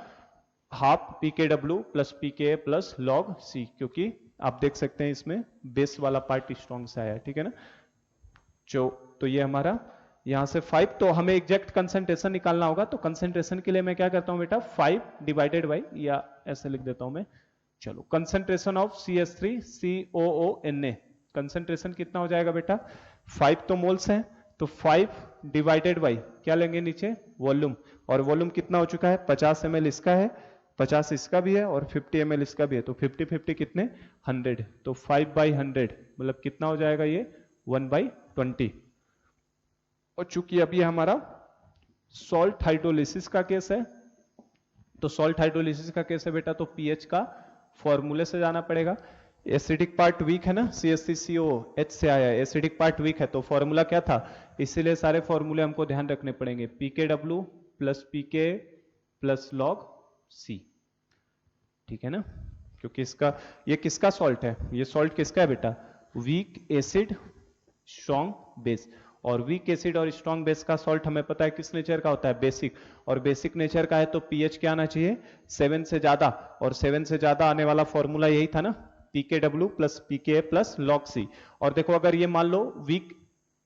half pKw plus pKa plus log C, क्योंकि आप देख सकते हैं इसमें बेस वाला पार्ट स्ट्रॉन्ग से आया, ठीक है ना। जो तो ये हमारा यहां से 5, तो हमें एग्जैक्ट कंसंट्रेशन निकालना होगा। तो कंसंट्रेशन के लिए मैं क्या करता हूं बेटा, 5 डिवाइडेड बाई, या ऐसे लिख देता हूं मैं, चलो कंसंट्रेशन ऑफ CH3COONA, कंसंट्रेशन कितना हो जाएगा बेटा, 5 तो मोल्स है, तो 5 डिवाइडेड बाई क्या लेंगे नीचे, वॉल्यूम। और वॉल्यूम कितना हो चुका है, 50 ml इसका है, 50 इसका भी है, और 50 ml इसका भी है, तो 50-50 कितने, 100, तो 5/100 मतलब कितना हो जाएगा ये, 1/20। और चूंकि अब ये हमारा सॉल्ट हाइड्रोलिसिस का केस है, तो सॉल्ट हाइड्रोलिसिस का केस है बेटा, तो पीएच का फॉर्मूले से जाना पड़ेगा। एसिडिक पार्ट वीक है ना, CH3COH से आया है, एसिडिक पार्ट वीक है, तो फॉर्मूला क्या था, इसीलिए सारे फॉर्मूले हमको ध्यान रखने पड़ेंगे, pKw plus pK plus log C, ठीक है ना। क्योंकि इसका, ये किसका सॉल्ट है, ये सॉल्ट किसका है बेटा, वीक एसिड स्ट्रॉन्ग बेस। और वीक एसिड और स्ट्रॉन्ग बेस का सॉल्ट हमें पता है किस नेचर का होता है, बेसिक। और बेसिक नेचर का है तो पीएच क्या आना चाहिए, 7 से ज्यादा। और 7 से ज्यादा आने वाला फॉर्मूला यही था ना, pKw plus pKa plus log C। और देखो अगर ये मान लो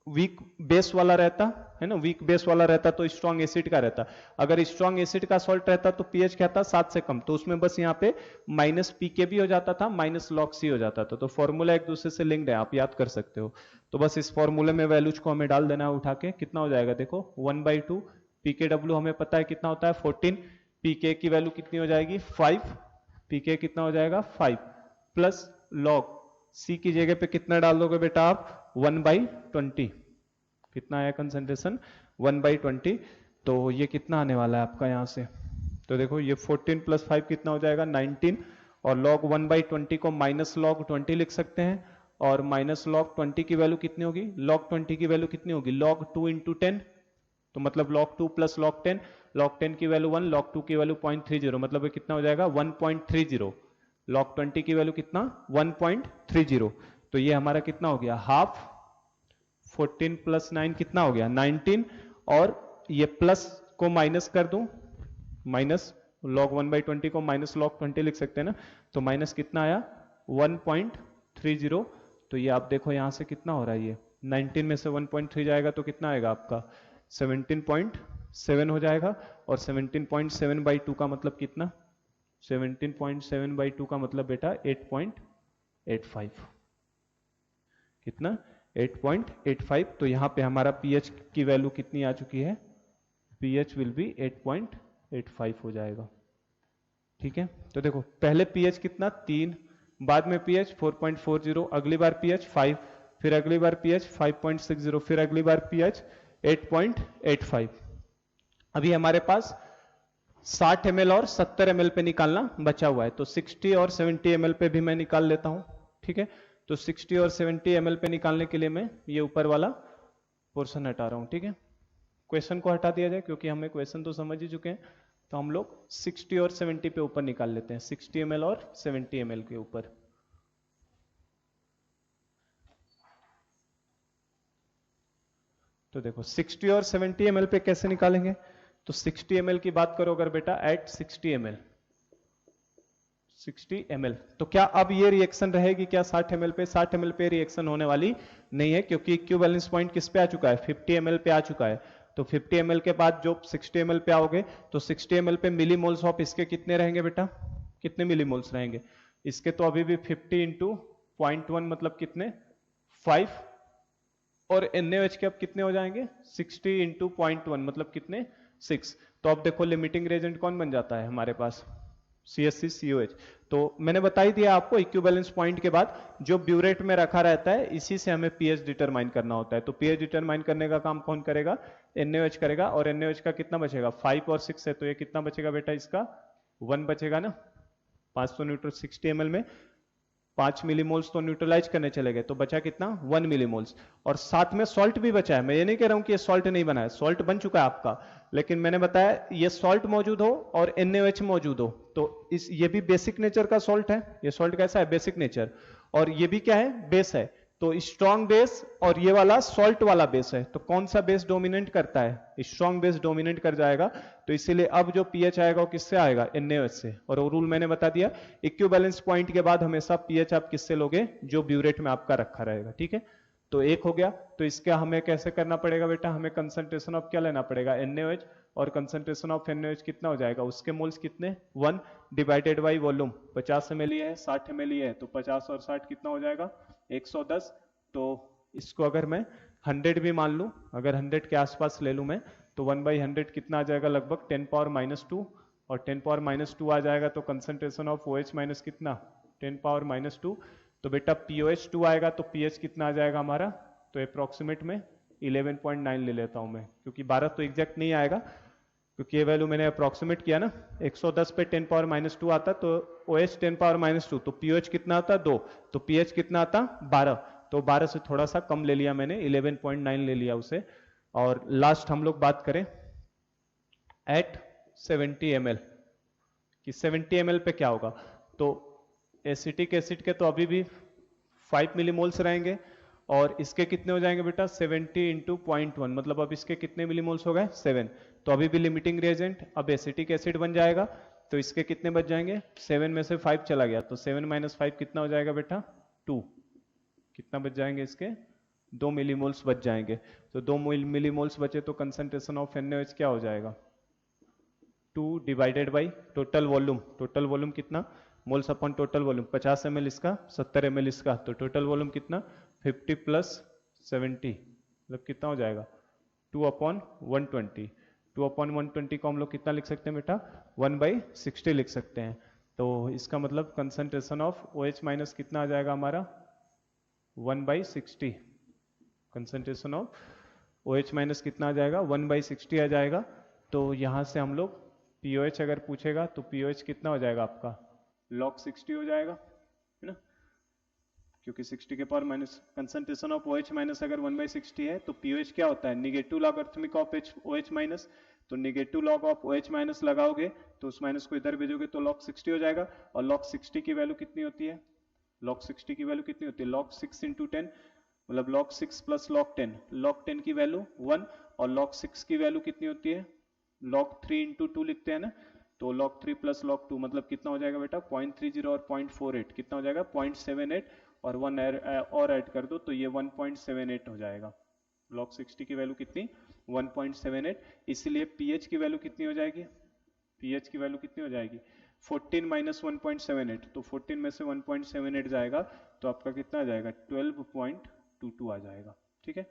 वीक बेस वाला रहता है ना, वीक बेस वाला रहता तो स्ट्रॉन्ग एसिड का रहता। अगर स्ट्रॉन्ग एसिड का सॉल्ट रहता तो पीएच क्या था, 7 से कम, तो उसमें बस यहाँ पे माइनस पीके भी हो जाता था, माइनस log C हो जाता था। तो फॉर्मूला एक दूसरे से लिंक्ड है, आप याद कर सकते हो। तो बस इस फॉर्मूले में वैल्यूज को हमें डाल देना है उठा के, कितना हो जाएगा देखो, 1/2 pKw हमें पता है कितना होता है 14, pK की वैल्यू कितनी हो जाएगी 5, pK कितना हो जाएगा 5 प्लस log C की जगह पे कितना डाल दोगे बेटा आप, 1/20। कितना आया कंसंट्रेशन, 1/20। तो ये कितना आने वाला है आपका यहाँ से, तो देखो ये 14 प्लस 5 कितना हो जाएगा 19, और log 1/20 को माइनस log 20 लिख सकते हैं, और माइनस log 20 की वैल्यू कितनी होगी, log 20 की वैल्यू कितनी होगी, log 2 इंटू 10, तो मतलब log 2 प्लस log 10, log 10 की वैल्यू 1, log 2 की वैल्यू 0.30, मतलब ये कितना हो जाएगा 1.30, log 20 की वैल्यू कितना 1.30, तो ये हमारा कितना हो गया हाफ, 14 प्लस 9 कितना हो गया 19, और ये प्लस को माइनस कर दूं, माइनस log 1/20 को माइनस log 20 लिख सकते हैं ना, तो माइनस कितना आया 1.30। तो ये आप देखो यहां से कितना हो रहा है, ये 19 में से 1.3 जाएगा तो कितना आएगा आपका 17.7 हो जाएगा, और 17.7/2 का मतलब कितना, 17.7/2 का मतलब बेटा 8.85, कितना 8.85। तो यहाँ पे हमारा pH की वैल्यू कितनी आ चुकी है, pH विल बी 8.85 हो जाएगा, ठीक है। तो देखो पहले pH कितना 3, बाद में pH 4.40, अगली बार pH 5, फिर अगली बार pH 5.60, फिर अगली बार pH 8.85। अभी हमारे पास 60 ml और 70 ml पे निकालना बचा हुआ है, तो 60 और 70 ml पे भी मैं निकाल लेता हूं, ठीक है। तो 60 और 70 ml पे निकालने के लिए मैं ये ऊपर वाला पोर्शन हटा रहा हूं, ठीक है। क्वेश्चन को हटा दिया जाए, क्योंकि हमें क्वेश्चन तो समझ ही चुके हैं, तो हम लोग 60 और 70 पे ऊपर निकाल लेते हैं, 60 ml और 70 ml के ऊपर। तो देखो 60 और 70 ml पे कैसे निकालेंगे, तो 60 ml की बात करो अगर बेटा, एट 60 ml, 60 ml, तो क्या अब ये रिएक्शन रहेगी क्या 60 ml पे, 60 ml पे रिएक्शन होने वाली नहीं है, क्योंकि इक्विवेलेंस पॉइंट किस पे आ चुका है 50 ml पे आ चुका है। तो 50 ml के बाद जो 60 ml पे आओगे, तो 60 ml पे मिलीमोल्स ऑफ इसके कितने रहेंगे बेटा, कितने मिलीमोल्स रहेंगे इसके, तो अभी भी 50 इंटू 0.1 मतलब कितने 5, और NaOH के अब कितने हो जाएंगे 60 इंटू 0.1 मतलब कितने 6। तो अब देखो लिमिटिंग रेजेंट कौन बन जाता है हमारे पास, CH3COH। तो मैंने बता ही दिया आपको, इक्विवेलेंस पॉइंट के बाद जो ब्यूरेट में रखा रहता है इसी से हमें पीएच डिटरमाइन करना होता है। तो पीएच डिटरमाइन करने का काम कौन करेगा? NaOH करेगा। और NaOH का कितना बचेगा? 5 और 6 है, तो ये कितना बचेगा बेटा? इसका 1 बचेगा ना। 500 न्यूट्रल 60 ml में 5 मिलीमोल्स तो न्यूट्रलाइज करने चले गए, तो बचा कितना? 1 मिलीमोल्स। और साथ में सॉल्ट भी बचा है। मैं ये नहीं कह रहा हूं कि ये सॉल्ट नहीं बना है, सॉल्ट बन चुका है आपका, लेकिन मैंने बताया ये सॉल्ट मौजूद हो और NaOH मौजूद हो तो ये भी बेसिक नेचर का सॉल्ट है। ये सॉल्ट कैसा है? Basic nature. और ये भी क्या है? बेस है। तो स्ट्रॉन्ग बेस और ये वाला सॉल्ट वाला बेस है, तो कौन सा बेस डोमिनेट करता है? स्ट्रॉन्ग बेस डोमिनेट कर जाएगा। तो इसीलिए अब जो पीएच आएगा वो किससे आएगा? NaOH से। और वो रूल मैंने बता दिया, इक्विवेलेंस पॉइंट के बाद हमेशा पीएच आप किससे लोगे? जो ब्यूरेट में आपका रखा रहेगा। ठीक है, तो एक हो गया। तो इसका हमें कैसे करना पड़ेगा बेटा? हमें कंसंट्रेशन ऑफ क्या लेना पड़ेगा? NaOH। और कंसंट्रेशन ऑफ NaOH कितना हो जाएगा? उसके मोल्स कितने? 1 डिवाइडेड बाई वॉल्यूम। 50 ml है, 60 ml है, तो 50 और 60 कितना हो जाएगा? 110। तो इसको अगर मैं 100 भी मान लूं, अगर 100 के आसपास ले लूं मैं, तो 1/100 कितना आ जाएगा? लगभग 10⁻²। और 10⁻² आ जाएगा, तो कंसंट्रेशन ऑफ OH माइनस कितना? 10⁻²। तो बेटा POH 2 आएगा, तो pH कितना आ जाएगा हमारा? तो अप्रोक्सीमेट में 11.9 ले लेता हूं मैं, क्योंकि 12 तो एग्जैक्ट नहीं आएगा, क्योंकि ये वैल्यू मैंने अप्रोक्सीमेट किया ना। 110 पे 10⁻² आता, तो OH 10⁻², तो POH कितना आता? 2। तो pH कितना आता? 12। तो 12 से थोड़ा सा कम ले लिया मैंने, 11.9 ले लिया उसे। और लास्ट हम लोग बात करें एट 70 ml कि 70 ml पे क्या होगा। तो एसिटिक एसिड के तो अभी भी 5 मिलीमोल्स रहेंगे, और इसके कितने हो जाएंगे बेटा? 70 इंटू 0.1, मतलब अब इसके कितने मिलीमोल्स हो गए? 7। तो अभी भी लिमिटिंग रिएजेंट, अब एसिटिक एसिड बन जाएगा, तो इसके कितने बच जाएंगे? 7 में से 5 चला गया, तो 7 - 5 कितना हो जाएगा बेटा? 2। कितना बच जाएंगे इसके? 2 मिलीमोल्स बच जाएंगे। तो 2 मिलीमोल्स बचे, तो कंसंट्रेशन ऑफ NaOH क्या हो जाएगा? 2 divided by total volume. Total volume कितना? Moles upon total volume. 50 ml इसका, 70 ml इसका, तो टोटल वॉल्यूम कितना? 50 + 70, मतलब कितना हो जाएगा? 2/120। 2/120 को हम लोग कितना लिख सकते हैं बेटा? 1/60 लिख सकते हैं। तो इसका मतलब कंसंट्रेशन ऑफ OH माइनस कितना आ जाएगा हमारा? 1/60। कंसंट्रेशन ऑफ OH माइनस कितना आ जाएगा? 1/60 आ जाएगा। तो यहां से हम लोग POH अगर पूछेगा तो POH कितना हो जाएगा आपका? log 60 हो जाएगा, है ना, क्योंकि 60 के power minus concentration of OH minus अगर 1/60 है, तो POH क्या होता है? Negative logarithmic of OH minus. तो negative log of OH minus लगाओगे, तो उस माइनस को इधर भेजोगे, तो log 60 हो जाएगा। और log 60 की वैल्यू कितनी होती है? log 60 की वैल्यू कितनी होती है? log 6 × 10, मतलब log 6 + log 10। log 10 की वैल्यू 1, और log 6 की वैल्यू कितनी होती है? log 3 × 2 लिखते हैं ना, तो log 3 + log 2 मतलब कितना हो जाएगा बेटा? 0.30 और 0.48 कितना हो जाएगा? 0.78, और 1 और ऐड कर दो, तो ये 1.78 हो जाएगा। log 60 की वैल्यू कितनी? 1.78। इसीलिए pH की वैल्यू कितनी हो जाएगी? pH की वैल्यू कितनी हो जाएगी? 14 - 1.78, तो 14 में से 1.78 जाएगा, तो आपका कितना आ जाएगा? 12.22 आ जाएगा। ठीक है,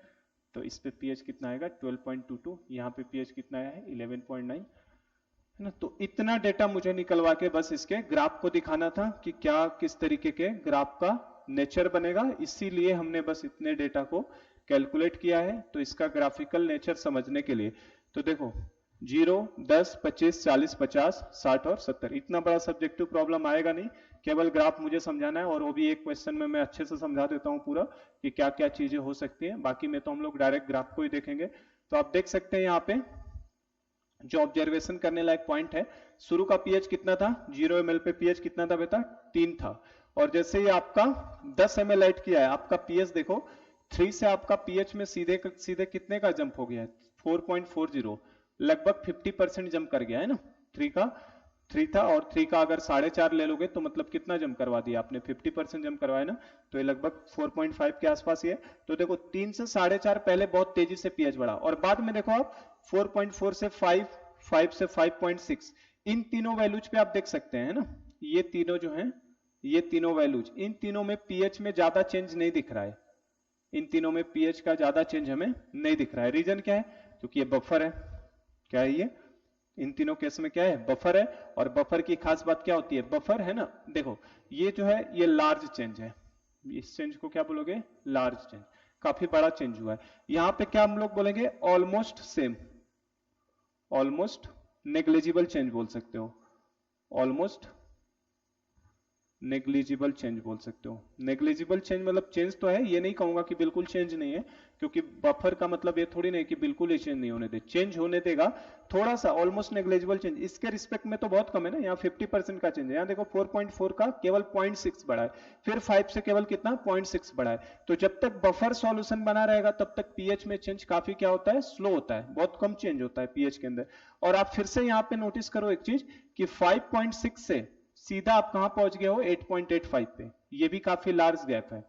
तो इस पे pH कितना आएगा? 12.22। यहाँ पे pH कितना है? 11.9, है ना। तो इतना डेटा मुझे निकलवा के बस इसके ग्राफ को दिखाना था कि क्या किस तरीके के ग्राफ का नेचर बनेगा, इसीलिए हमने बस इतने डेटा को कैलकुलेट किया है। तो इसका ग्राफिकल नेचर समझने के लिए, तो देखो 0, 10, 25, 40, 50, 60 और 70, इतना बड़ा सब्जेक्टिव प्रॉब्लम आएगा नहीं, केवल ग्राफ मुझे समझाना है। और वो भी एक क्वेश्चन में मैं अच्छे से समझा देता हूँ पूरा कि क्या क्या चीजें हो सकती हैं। बाकी में तो हम लोग डायरेक्ट ग्राफ को ही देखेंगे। तो आप देख सकते हैं यहाँ पे जो ऑब्जर्वेशन करने लायक पॉइंट है, शुरू का पीएच कितना था? 0 ml पे पीएच कितना था बेटा? 3 था। और जैसे ही आपका 10 ml ऐड किया है, आपका पीएच देखो 3 से आपका पीएच में सीधे सीधे कितने का जंप हो गया है? 4.40, लगभग 50% जंप कर गया है ना। 3 था, और 3 का अगर 4.5 ले लोगे, तो मतलब कितना जंप करवा दिया आपने? 50% जंप करवाया ना। तो ये लगभग 4.5 के आसपास ही है। तो देखो 3 से 4.5 पहले बहुत तेजी से पीएच बढ़ा, और बाद में देखो आप 4.4 से 5, 5 से 5.6, इन तीनों वैल्यूज पे आप देख सकते हैं ना, ये तीनों जो हैं, ये तीनों वैल्यूज, इन तीनों में पीएच में ज्यादा चेंज नहीं दिख रहा है। इन तीनों में पीएच का ज्यादा चेंज हमें नहीं दिख रहा है। रीजन क्या है? क्योंकि ये बफर है। क्या है ये? इन तीनों केस में क्या है, बफर है। और बफर की खास बात क्या होती है, बफर है ना, देखो ये जो है ये लार्ज चेंज है, इस चेंज को क्या बोलोगे, लार्ज चेंज, काफी बड़ा चेंज हुआ है। यहां पे क्या हम लोग बोलेंगे, almost same, almost negligible change बोल सकते हो, ऑलमोस्ट नेग्लिजिबल चेंज बोल सकते हो। नेग्लिजिबल चेंज मतलब चेंज तो है, ये नहीं कहूंगा कि बिल्कुल चेंज नहीं है, क्योंकि बफर का मतलब ये थोड़ी नहीं कि बिल्कुल ही चेंज नहीं होने दे, चेंज होने देगा थोड़ा सा, ऑलमोस्ट नेग्लिजिबल चेंज। इसके रिस्पेक्ट में तो बहुत कम है ना, यहाँ 50% का चेंज है। यहाँ देखो 4.4 का केवल 0.6 बढ़ा है, फिर 5 से केवल कितना 0.6 बढ़ा है। तो जब तक बफर सॉल्यूशन बना रहेगा तब तक पीएच में चेंज काफी क्या होता है, स्लो होता है, बहुत कम चेंज होता है पीएच के अंदर। और आप फिर से यहाँ पे नोटिस करो एक चीज कि 5.6 से सीधा आप कहां पहुंच गए हो, 8.85 पे। ये भी काफी लार्ज गैप है,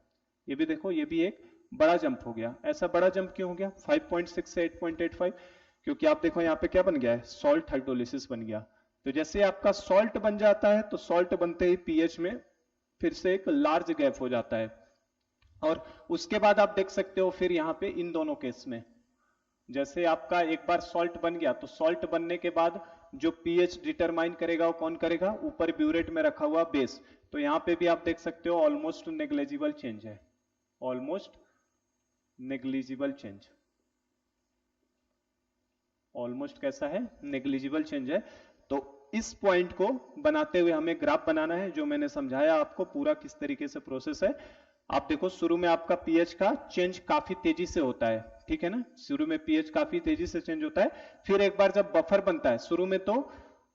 ये भी देखो, ये भी एक बड़ा जंप हो गया। ऐसा बड़ा जंप क्यों हो गया 5.6 से 8.85, क्योंकि आप देखो यहाँ पे क्या बन गया है, सॉल्ट हाइड्रोलिसिस बन गया। तो जैसे आपका सॉल्ट बन जाता है तो सॉल्ट बनते ही पीएच में फिर से एक लार्ज गैप हो जाता है। और उसके बाद आप देख सकते हो फिर यहाँ पे इन दोनों केस में, जैसे आपका एक बार सॉल्ट बन गया तो सॉल्ट बनने के बाद जो पीएच डिटरमाइन करेगा वो कौन करेगा, ऊपर ब्यूरेट में रखा हुआ बेस। तो यहां पे भी आप देख सकते हो ऑलमोस्ट नेग्लिजिबल चेंज है, ऑलमोस्ट नेग्लिजिबल चेंज, ऑलमोस्ट कैसा है, नेग्लिजिबल चेंज है। तो इस पॉइंट को बनाते हुए हमें ग्राफ बनाना है, जो मैंने समझाया आपको पूरा किस तरीके से प्रोसेस है। आप देखो शुरू में आपका पीएच का चेंज काफी तेजी से होता है, ठीक है ना, शुरू में पीएच काफी तेजी से चेंज होता है। फिर एक बार जब बफर बनता है, शुरू में तो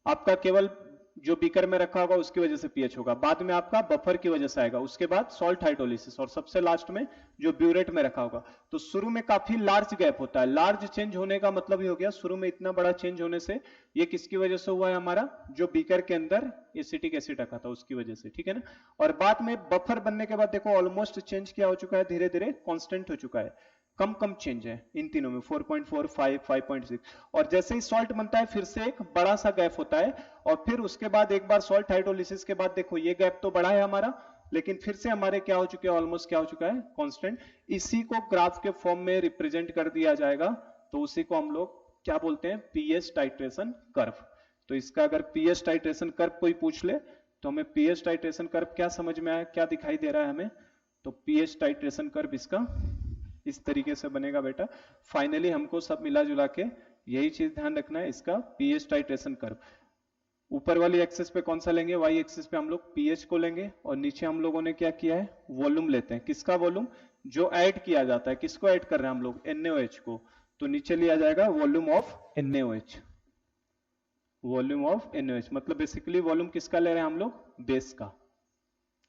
आपका केवल जो बीकर में रखा होगा उसकी वजह से पीएच होगा, बाद में आपका बफर की वजह से आएगा, उसके बाद सॉल्ट हाइड्रोलिसिस, और सबसे लास्ट में जो ब्यूरेट में रखा होगा। तो शुरू में काफी लार्ज गैप होता है। लार्ज चेंज होने का मतलब ही हो गया, शुरू में इतना बड़ा चेंज होने से ये किसकी वजह से हुआ है, हमारा जो बीकर के अंदर एसिटिक एसिड रखा था उसकी वजह से, ठीक है ना। और बाद में बफर बनने के बाद देखो ऑलमोस्ट चेंज क्या हो चुका है, धीरे धीरे कांस्टेंट हो चुका है, कम कम चेंज है इन तीनों में, 4.4, 5, 5.6। और जैसे ही सॉल्ट बनता है फिर से एक बड़ा सा गैप होता है, और फिर उसके बाद एक बार सॉल्ट हाइड्रोलिसिस के बाद देखो ये गैप तो बड़ा है हमारा, लेकिन फिर से हमारे क्या हो चुके हैं, ऑलमोस्ट क्या हो चुका है, कांस्टेंट। इसी को ग्राफ के फॉर्म में रिप्रेजेंट कर दिया जाएगा, तो उसी को हम लोग क्या बोलते हैं, पीएच टाइट्रेशन कर्व। तो इसका अगर पीएच टाइट्रेशन कर्व कोई पूछ ले तो हमें पीएच टाइट्रेशन कर्व क्या समझ में आया, क्या दिखाई दे रहा है हमें, तो पीएच टाइट्रेशन कर्व इसका इस तरीके से बनेगा बेटा। फाइनली हमको सब मिला जुला के यही चीज ध्यान रखना है, इसका पीएच टाइट्रेशन कर्व। ऊपर वाली एक्सिस पे कौन सा लेंगे, वाई एक्सिस पे हम लोग पीएच को लेंगे, और नीचे हम लोगों ने क्या किया है, वॉल्यूम लेते हैं। किसका वॉल्यूम, जो ऐड किया जाता है, किसको ऐड कर रहे हैं हम लोग, NaOH को। तो नीचे लिया जाएगा volume of NaOH, volume of NaOH, मतलब बेसिकली वॉल्यूम किसका ले रहे हैं हम लोग, बेस का।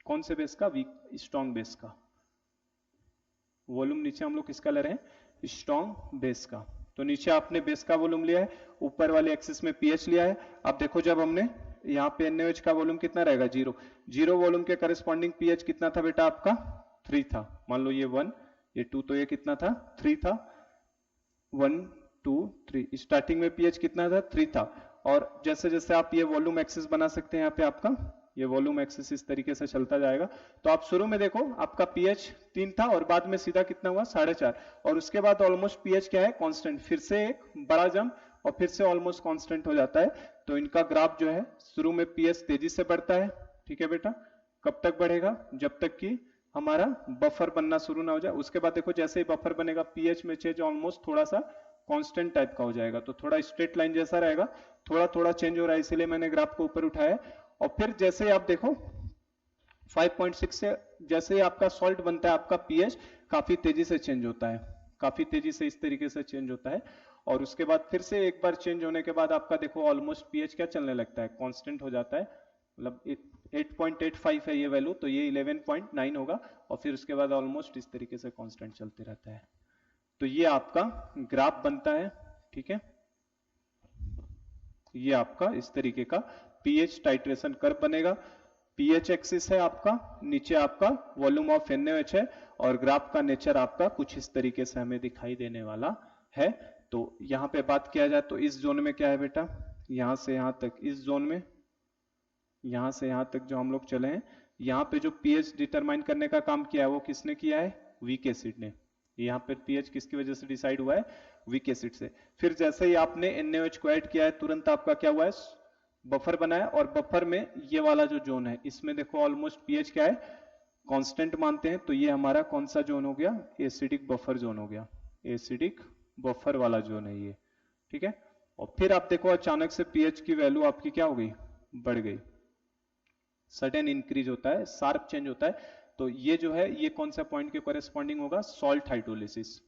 कौन से बेस का, वीक स्ट्रॉन्ग बेस का। वॉल्यूम नीचे हम लोग किसका ले रहे हैं, स्ट्रॉन्ग बेस का। तो नीचे आपने बेस का वॉल्यूम लिया है, ऊपर वाले एक्सिस में पीएच लिया है। अब देखो जब हमने यहाँ पे NaOH का वॉल्यूम कितना रहेगा, 0, 0 वॉल्यूम के करस्पॉन्डिंग पीएच कितना था बेटा आपका, 3 था। मान लो ये 1, ये 2, तो ये कितना था, 3 था। 1 2 3, स्टार्टिंग में पीएच कितना था, 3 था। और जैसे जैसे आप ये वॉल्यूम एक्सिस बना सकते हैं, यहाँ पे आपका ये वॉल्यूम एक्सिस इस तरीके से चलता जाएगा। तो आप शुरू में देखो आपका पीएच 3 था, और बाद में सीधा कितना हुआ, 4.5, और उसके बाद ऑलमोस्ट पीएच क्या है, कांस्टेंट, फिर से एक बड़ा जंप, और फिर से ऑलमोस्ट कांस्टेंट हो जाता है। तो इनका ग्राफ जो है, शुरू में पीएच तेजी से बढ़ता है, ठीक है बेटा, कब तक बढ़ेगा, जब तक कि हमारा बफर बनना शुरू ना हो जाए। उसके बाद देखो जैसे ही बफर बनेगा पीएच में चेंज ऑलमोस्ट थोड़ा सा कांस्टेंट टाइप का हो जाएगा, तो थोड़ा स्ट्रेट लाइन जैसा रहेगा, थोड़ा थोड़ा चेंज हो रहा है, इसीलिए मैंने ग्राफ को ऊपर उठाया। और फिर जैसे आप देखो 5.6 से जैसे ही आपका सॉल्ट बनता है, आपका पीएच काफी तेजी से चेंज होता है, काफी तेजी से इस तरीके से चेंज होता है। और उसके बाद फिर से एक बार चेंज होने के बाद आपका देखो ऑलमोस्ट पीएच क्या चलने लगता है, कांस्टेंट हो जाता है, मतलब 8.85 है ये वैल्यू, तो ये 11.9 होगा, और फिर उसके बाद ऑलमोस्ट इस तरीके से कांस्टेंट चलते रहता है। तो ये आपका ग्राफ बनता है, ठीक है, ये आपका इस तरीके का पीएच टाइट्रेशन कर्व बनेगा। पीएच एक्सिस है आपका, नीचे आपका वॉल्यूम ऑफ NaOH है, और ग्राफ का नेचर आपका कुछ इस तरीके से हमें दिखाई देने वाला है। तो यहां पे बात किया जाए तो इस जोन में क्या है बेटा, यहां से यहां तक, इस जोन में यहां से यहां तक जो हम लोग चले हैं, यहां पे जो पीएच डिटरमाइन करने का काम किया है वो किसने किया है, वीक एसिड ने, यहाँ पे पीएच किसकी वजह से डिसाइड हुआ है, वीक एसिड से। फिर जैसे ही आपने NaOH को ऐड किया है तुरंत आपका क्या हुआ है, बफर बना है, और बफर में ये वाला जो जोन है इसमें देखो ऑलमोस्ट पीएच क्या है, कांस्टेंट मानते हैं, तो ये हमारा कौन सा जोन हो गया, एसिडिक बफर जोन हो गया, एसिडिक बफर वाला जोन है ये, ठीक है। और फिर आप देखो अचानक से पीएच की वैल्यू आपकी क्या हो गई, बढ़ गई, सडन इंक्रीज होता है, शार्प चेंज होता है। तो ये जो है ये कौन सा पॉइंट के कॉरेस्पॉन्डिंग होगा, सॉल्ट हाइड्रोलिसिस।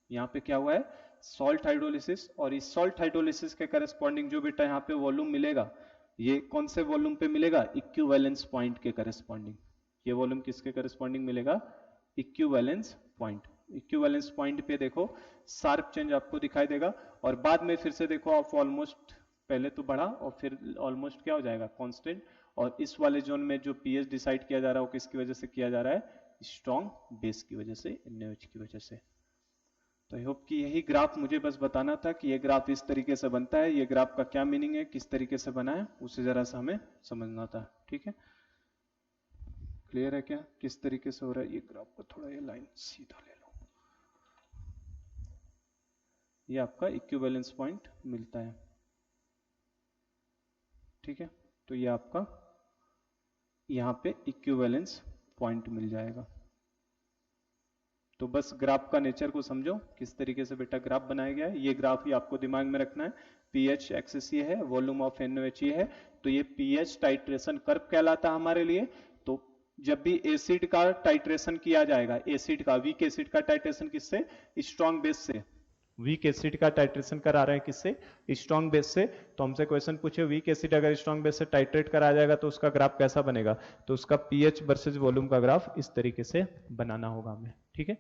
यहाँ पे क्या हुआ है, सॉल्ट हाइड्रोलिसिस, और इस सॉल्ट हाइड्रोलिसिस के करेस्पॉन्डिंग जो बेटा यहाँ पे वॉल्यूम मिलेगा, ये कौन से वॉल्यूम पे मिलेगा, इक्विवेलेंस पॉइंट के करेस्पॉन्डिंग। ये वॉल्यूम किसके करेस्पॉन्डिंग मिलेगा, इक्विवेलेंस पॉइंट। इक्विवेलेंस पॉइंट पे देखो शार्प चेंज आपको दिखाई देगा, और बाद में फिर से देखो आप ऑलमोस्ट पहले तो बढ़ा और फिर ऑलमोस्ट क्या हो जाएगा, कांस्टेंट। और इस वाले जोन में जो पीएच डिसाइड किया जा रहा है वो किसकी वजह से किया जा रहा है, स्ट्रॉन्ग बेस की वजह से, NaOH की वजह से। तो आई होप कि यही ग्राफ मुझे बस बताना था कि ये ग्राफ इस तरीके से बनता है, ये ग्राफ का क्या मीनिंग है, किस तरीके से बना है, उसे जरा सा हमें समझना था, ठीक है। क्लियर है क्या, किस तरीके से हो रहा है ये ग्राफ को, थोड़ा ये लाइन सीधा ले लो, ये आपका इक्विवेलेंस पॉइंट मिलता है, ठीक है। तो ये आपका यहां पे इक्विवेलेंस पॉइंट मिल जाएगा। तो बस ग्राफ का नेचर को समझो, किस तरीके से बेटा ग्राफ बनाया गया है, ये ग्राफ ही आपको दिमाग में रखना है। पीएच एक्सिस ये है, वॉल्यूम ऑफ NaOH ये है, तो ये पीएच टाइट्रेशन कर्व कहलाता है हमारे लिए। तो जब भी एसिड का टाइट्रेशन किया जाएगा, एसिड का, वीक एसिड का टाइट्रेशन किससे, स्ट्रॉन्ग बेस से। वीक एसिड का टाइट्रेशन करा रहे हैं किससे, स्ट्रॉन्ग बेस से। तो हमसे क्वेश्चन पूछे वीक एसिड अगर स्ट्रॉन्ग बेस से टाइट्रेट कराया जाएगा तो उसका ग्राफ कैसा बनेगा, तो उसका पीएच वर्सेस वॉल्यूम का ग्राफ इस तरीके से बनाना होगा हमें, ठीक है।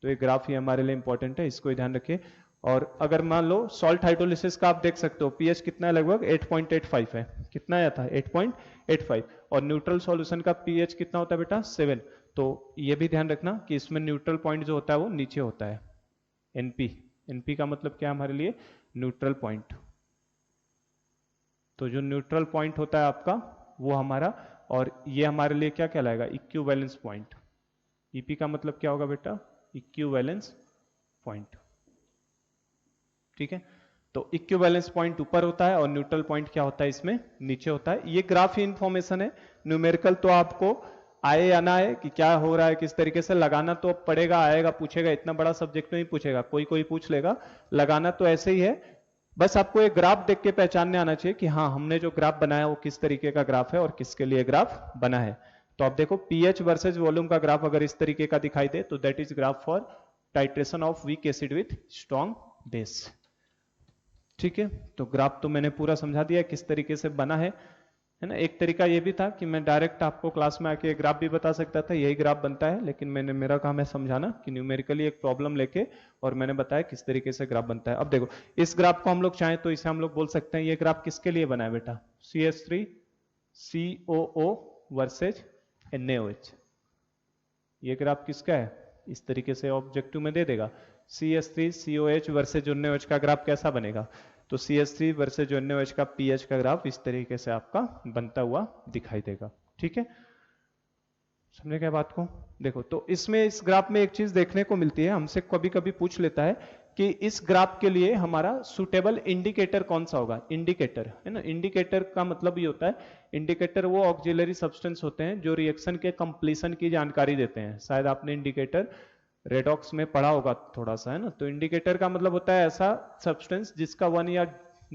तो ये ग्राफ ही हमारे लिए इंपॉर्टेंट है, इसको ध्यान रखिए। और अगर मान लो सॉल्ट हाइड्रोलिसिस का आप देख सकते हो पीएच कितना है, लगभग 8.85 है, कितना आया था 8.85, और न्यूट्रल सॉल्यूशन का पीएच कितना होता है बेटा 7। तो ये भी ध्यान रखना कि इसमें न्यूट्रल पॉइंट जो होता है वो नीचे होता है, एनपी का मतलब क्या है हमारे लिए, न्यूट्रल पॉइंट। तो जो न्यूट्रल पॉइंट होता है आपका वो हमारा, और ये हमारे लिए क्या कहलाएगा, इक्विवेलेंस पॉइंट। ईपी का मतलब क्या होगा बेटा, इक्विवेलेंस पॉइंट, ठीक है। तो इक्विवेलेंस पॉइंट ऊपर होता है और न्यूट्रल पॉइंट क्या होता है इसमें नीचे होता है। ये ग्राफ ही इंफॉर्मेशन है, न्यूमेरिकल तो आपको आए या ना आए कि क्या हो रहा है किस तरीके से लगाना तो पड़ेगा, आएगा पूछेगा, इतना बड़ा सब्जेक्ट नहीं पूछेगा, कोई कोई पूछ लेगा, लगाना तो ऐसे ही है। बस आपको एक ग्राफ देख के पहचानने आना चाहिए कि हाँ हमने जो ग्राफ बनाया वो किस तरीके का ग्राफ है और किसके लिए ग्राफ बना है। तो आप देखो पीएच वर्सेज वॉल्यूम का ग्राफ अगर इस तरीके का दिखाई दे तो that is graph for titration of weak acid with strong base, ठीक है। तो ग्राफ तो मैंने पूरा समझा दिया किस तरीके से बना है ना। एक तरीका ये भी था कि मैं डायरेक्ट आपको क्लास में आके ग्राफ भी बता सकता था, यही ग्राफ बनता है, लेकिन मेरा काम है समझाना कि न्यूमेरिकली एक प्रॉब्लम लेके और मैंने बताया किस तरीके से ग्राफ बनता है। अब देखो इस ग्राफ को हम लोग चाहें तो इसे हम लोग बोल सकते हैं ये ग्राफ किसके लिए बना है बेटा, CH3COO वर्सेज NaOH। ये ग्राफ किसका है, इस तरीके से ऑब्जेक्टिव में दे देगा CH3COH वर्सेज NaOH का ग्राफ कैसा बनेगा, तो CH3 वर्सेज NaOH का पीएच का ग्राफ इस तरीके से आपका बनता हुआ दिखाई देगा, ठीक है। समझे क्या बात को। देखो तो इसमें इस ग्राफ में एक चीज देखने को मिलती है, हमसे कभी कभी पूछ लेता है कि इस ग्राफ के लिए हमारा सुटेबल इंडिकेटर कौन सा होगा। इंडिकेटर है ना, इंडिकेटर का मतलब ये होता है, इंडिकेटर वो ऑक्सिलरी सब्सटेंस होते हैं जो रिएक्शन के कंप्लीशन की जानकारी देते हैं। शायद आपने इंडिकेटर रेडॉक्स में पढ़ा होगा थोड़ा सा, है ना। तो इंडिकेटर का मतलब होता है ऐसा सब्सटेंस जिसका 1 या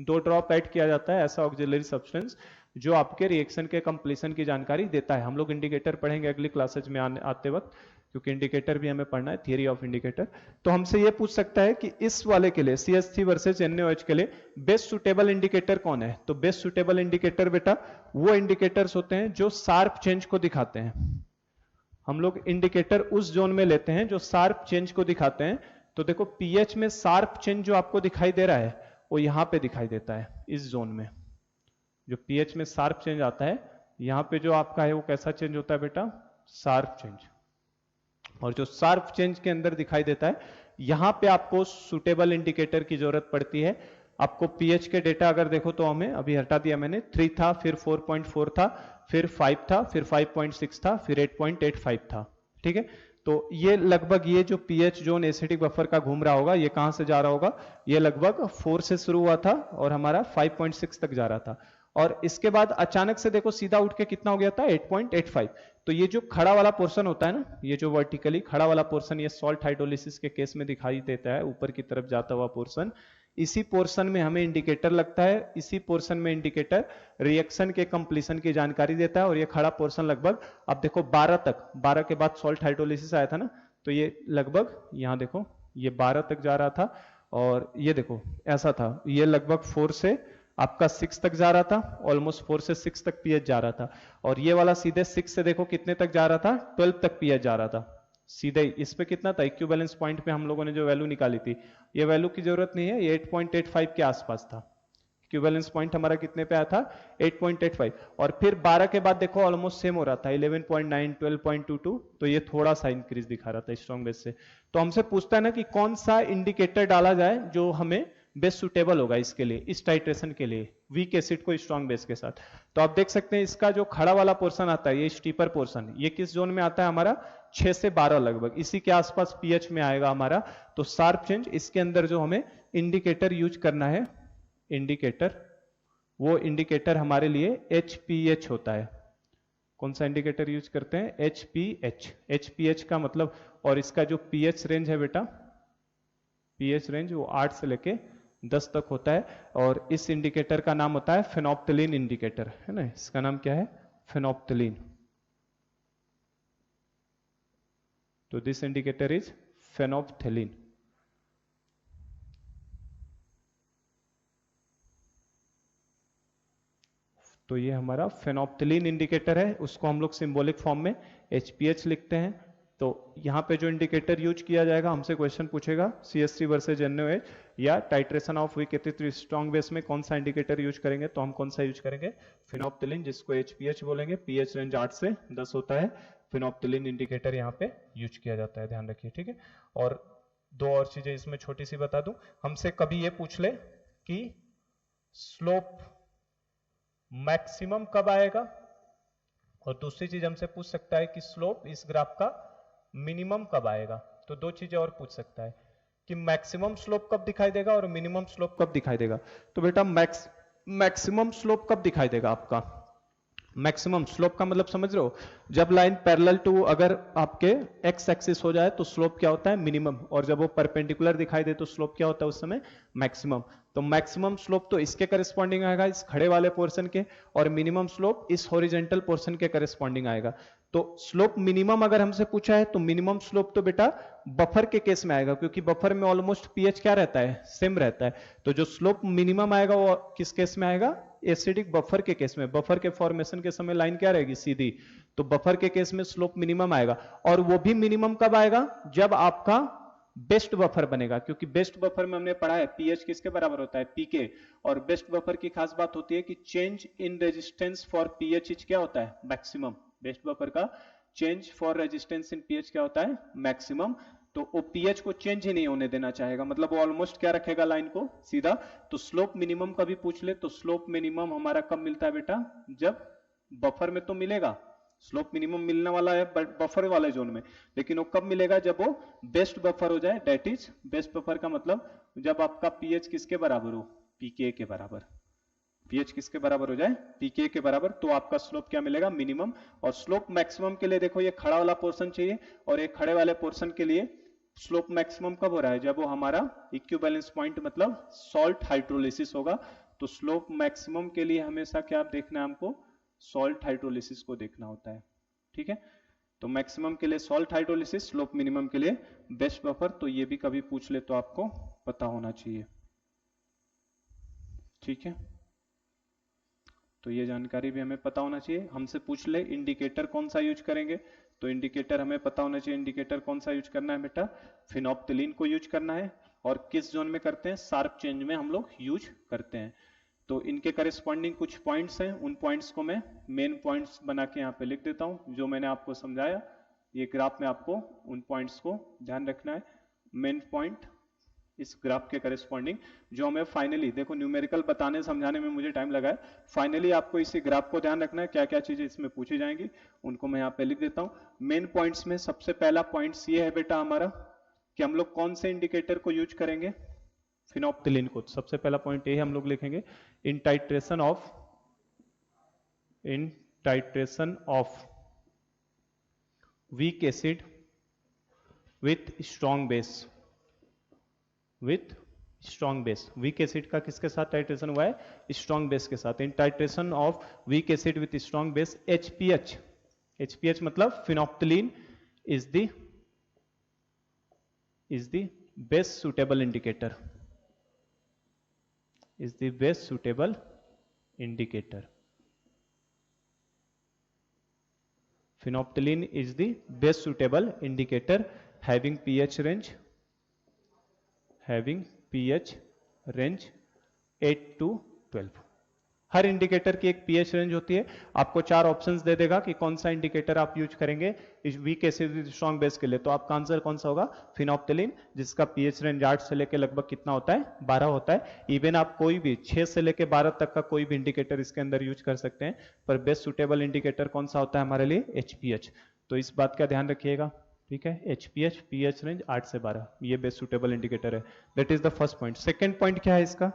2 ड्रॉप ऐड किया जाता है, ऐसा ऑक्सिलरी सब्सटेंस जो आपके रिएक्शन के कंप्लीशन की जानकारी देता है। हम लोग इंडिकेटर पढ़ेंगे अगली क्लासेज में आते वक्त, क्योंकि इंडिकेटर भी हमें पढ़ना है, थियरी ऑफ इंडिकेटर। तो हमसे ये पूछ सकता है कि इस वाले के लिए CH3 वर्सेज NaOH के लिए बेस्ट सुटेबल इंडिकेटर कौन है। तो बेस्ट सुटेबल इंडिकेटर बेटा वो इंडिकेटर्स होते हैं जो शार्प चेंज को दिखाते हैं। हम लोग इंडिकेटर उस जोन में लेते हैं जो शार्प चेंज को दिखाते हैं। तो देखो पीएच में शार्प चेंज जो आपको दिखाई दे रहा है वो यहां पे दिखाई देता है, इस जोन में जो पीएच में शार्प चेंज आता है, यहां पे जो आपका है वो कैसा चेंज होता है बेटा, शार्प चेंज। और जो शार्प चेंज के अंदर दिखाई देता है यहां पे आपको सुटेबल इंडिकेटर की जरूरत पड़ती है। आपको पीएच के डेटा अगर देखो तो हमें अभी हटा दिया मैंने, 3 था, फिर 4.4 था, फिर 5 था, फिर 5.6 था, फिर 8.85 था, ठीक है। तो ये लगभग ये जो पीएच जोन एसिडिक बफर का घूम रहा होगा, ये कहां से जा रहा होगा, ये लगभग 4 से शुरू हुआ था और हमारा 5.6 तक जा रहा था, और इसके बाद अचानक से देखो सीधा उठ के कितना हो गया था 8.85। तो ये जो खड़ा वाला पोर्शन होता है ना, ये जो वर्टिकली खड़ा वाला पोर्शन, ये सॉल्ट हाइड्रोलिसिस के केस में दिखाई देता है, ऊपर की तरफ जाता हुआ पोर्शन, इसी पोर्शन में हमें इंडिकेटर लगता है, इसी पोर्शन में इंडिकेटर रिएक्शन के कंप्लीशन की जानकारी देता है। और ये खड़ा पोर्शन लगभग अब देखो 12 तक, 12 के बाद सॉल्ट हाइड्रोलिसिस आया था ना, तो ये लगभग यहाँ देखो ये 12 तक जा रहा था, और ये देखो ऐसा था, ये लगभग 4 से आपका 6 तक जा रहा था, ऑलमोस्ट 4 से 6 तक पीएच जा रहा था, और ये वाला सीधे 6 से देखो कितने तक जा रहा था, 12 तक पीएच जा रहा था सीधे। इस पे कितना था, इक्विवेलेंस पॉइंट पे हम लोगों ने जो वैल्यू निकाली थी, ये वैल्यू की जरूरत नहीं है, ये 8.85 के आसपास था। इक्विवेलेंस पॉइंट हमारा कितने पे आया था, 8.85, और फिर 12 के बाद देखो ऑलमोस्ट सेम हो रहा था, 11.9, 12.22, तो ये थोड़ा सा इंक्रीज दिखा रहा था स्ट्रॉन्ग बेस से। तो हमसे पूछता है ना कि कौन सा इंडिकेटर डाला जाए जो हमें बेस्ट सुटेबल होगा इसके लिए, इस टाइट्रेशन के लिए, वीक एसिड को स्ट्रॉन्ग बेस के साथ। तो आप देख सकते हैं इसका जो खड़ा वाला पोर्शन आता है, ये स्टीपर पोर्शन, ये किस जोन में आता है हमारा, 6 से 12 लगभग, इसी के आसपास पीएच में आएगा हमारा। तो शार्प चेंज, इसके अंदर जो हमें इंडिकेटर यूज करना है, इंडिकेटर, वो इंडिकेटर हमारे लिए HPH होता है। कौन सा इंडिकेटर यूज करते हैं, HPH। HPH का मतलब, और इसका जो पीएच रेंज है बेटा, पीएच रेंज वो 8 से लेके 10 तक होता है, और इस इंडिकेटर का नाम होता है फेनोप्थलीन इंडिकेटर, है ना, इसका नाम क्या है, फेनोप्थलीन। तो दिस इंडिकेटर इज फेनोप्थलीन। तो ये हमारा फेनोप्थलीन इंडिकेटर है, उसको हम लोग सिंबॉलिक फॉर्म में HPH लिखते हैं। तो यहाँ पे जो इंडिकेटर यूज किया जाएगा, हमसे क्वेश्चन पूछेगा CH3 वर्सेज NaOH या titration of weak acid strong base में कौन सा इंडिकेटर यूज करेंगे, तो हम कौन सा यूज करेंगे, फेनोप्थलीन, जिसको HPH बोलेंगे। पीएच रेंज 8 से 10 होता है, फेनोप्थलीन इंडिकेटर यहाँ पे यूज किया जाता है, ध्यान रखिए, ठीक है। और दो और चीजें इसमें छोटी सी बता दूं, हमसे कभी ये पूछ ले कि स्लोप मैक्सिमम कब आएगा, और दूसरी चीज हमसे पूछ सकता है कि स्लोप इस ग्राफ का मिनिमम कब आएगा। तो दो चीजें और पूछ सकता है कि मैक्सिमम स्लोप कब दिखाई देगा और मिनिमम स्लोप कब दिखाई देगा। तो बेटा मैक्सिमम स्लोप कब दिखाई देगा आपका, मैक्सिमम स्लोप का मतलब समझ रहे हो, जब लाइन पैरेलल टू अगर आपके एक्स एक्सिस हो जाए तो स्लोप क्या होता है, मिनिमम, और जब वो परपेंडिकुलर दिखाई दे तो स्लोप क्या होता है उस समय, मैक्सिमम। तो मैक्सिमम स्लोप तो इसके करस्पॉन्डिंग आएगा, इस खड़े वाले पोर्शन के, और मिनिमम स्लोप इस हॉरिजेंटल पोर्शन के करस्पॉन्डिंग आएगा। तो स्लोप मिनिमम अगर हमसे पूछा है तो मिनिमम स्लोप तो बेटा बफर के केस में आएगा, क्योंकि बफर में ऑलमोस्ट पीएच क्या रहता है, सेम रहता है। तो जो स्लोप मिनिमम आएगा वो किस केस में आएगा, एसिडिक बफर के केस में। बफर के फॉर्मेशन के समय लाइन क्या रहेगी, सीधी, तो बफर के केस में स्लोप मिनिमम आएगा। और वो भी मिनिमम कब आएगा, जब आपका बेस्ट बफर बनेगा, क्योंकि बेस्ट बफर में हमने पढ़ा है पीएच किसके बराबर होता है, पीके। और बेस्ट बफर की खास बात होती है कि change in resistance for pH is क्या होता है, मैक्सिमम। बेस्ट बफर का change for resistance in pH क्या होता है, मैक्सिमम। तो वो पीएच को चेंज ही नहीं होने देना चाहेगा, मतलब वो ऑलमोस्ट क्या रखेगा, लाइन को सीधा। तो स्लोप मिनिमम कभी पूछ ले तो स्लोप मिनिमम हमारा कब मिलता है बेटा, जब बफर में तो मिलेगा, स्लोप मिनिमम मिलने वाला है बफर वाले जोन में, लेकिन वो कब मिलेगा, जब वो बेस्ट बफर हो जाए। दैट इज बेस्ट बफर का मतलब जब आपका पीएच किसके बराबर हो, पीके के बराबर। पीएच किसके बराबर हो जाए, पीके के बराबर, तो आपका स्लोप क्या मिलेगा, मिनिमम। और स्लोप मैक्सिमम के लिए देखो ये खड़ा वाला पोर्शन चाहिए, और ये खड़े वाले पोर्शन के लिए स्लोप मैक्सिमम कब हो रहा है, जब वो हमारा इक्विवेलेंस पॉइंट मतलब सॉल्ट हाइड्रोलिसिस होगा। तो स्लोप मैक्सिमम के लिए हमेशा क्या देखना है हमको, सॉल्ट हाइड्रोलिसिस को देखना होता है, ठीक है। तो मैक्सिमम के लिए सॉल्ट हाइड्रोलिसिस, स्लोप मिनिमम के लिए बेस्ट बफर। तो ये भी कभी पूछ ले तो आपको पता होना चाहिए, ठीक है। तो ये जानकारी भी हमें पता होना चाहिए। हमसे पूछ ले इंडिकेटर कौन सा यूज करेंगे, तो इंडिकेटर हमें पता होना चाहिए, इंडिकेटर कौन सा यूज करना है बेटा, फेनोप्थलीन को यूज करना है। और किस जोन में करते हैं, शार्प चेंज में हम लोग यूज करते हैं। तो इनके करस्पॉन्डिंग कुछ पॉइंट्स हैं, उन पॉइंट्स को मैं मेन पॉइंट्स बना के यहाँ पे लिख देता हूँ, जो मैंने आपको समझाया। ये ग्राफ में आपको उन पॉइंट्स को ध्यान रखना है। मेन पॉइंट इस ग्राफ के करेस्पॉन्डिंग जो हमें फाइनली, देखो न्यूमेरिकल बताने समझाने में मुझे टाइम लगा है, फाइनली आपको इसी ग्राफ को ध्यान रखना है, क्या क्या चीजें इसमें पूछी जाएंगी उनको मैं यहाँ पे लिख देता हूँ। मेन पॉइंट्स में सबसे पहला पॉइंट्स ये है बेटा हमारा कि हम लोग कौन से इंडिकेटर को यूज करेंगे, फिनोप्थिलीन को। सबसे पहला पॉइंट ये हम लोग लिखेंगे in titration of weak acid with strong base, with strong base. Weak acid का किसके साथ टाइट्रेशन हुआ है, स्ट्रॉन्ग बेस के साथ। In titration of weak acid with strong base HPH, HPH मतलब phenolphthalein is the best suitable indicator, is the best suitable indicator. Phenolphthalein is the best suitable indicator having pH range 8 to 12. Her indicator की एक pH range होती है। आपको 4 options दे देगा कि कौन सा इंडिकेटर आप यूज करेंगे इस वीक एसिड स्ट्रॉन्ग बेस के लिए। तो आपका आंसर कौन सा होगा, फिनोप्थिलीन, जिसका पीएच रेंज 8 से लेकर लगभग कितना होता है, 12 होता है। इवन आप कोई भी 6 से लेकर 12 तक का कोई भी इंडिकेटर इसके अंदर यूज कर सकते हैं, पर बेस्ट सुटेबल इंडिकेटर कौन सा होता है हमारे लिए, एचपीएच। तो इस बात का ध्यान रखिएगा, ठीक है। एचपीएच पीएच रेंज 8 से 12, ये बेस्ट सुटेबल इंडिकेटर है। That is the first point. Second point क्या है इसका,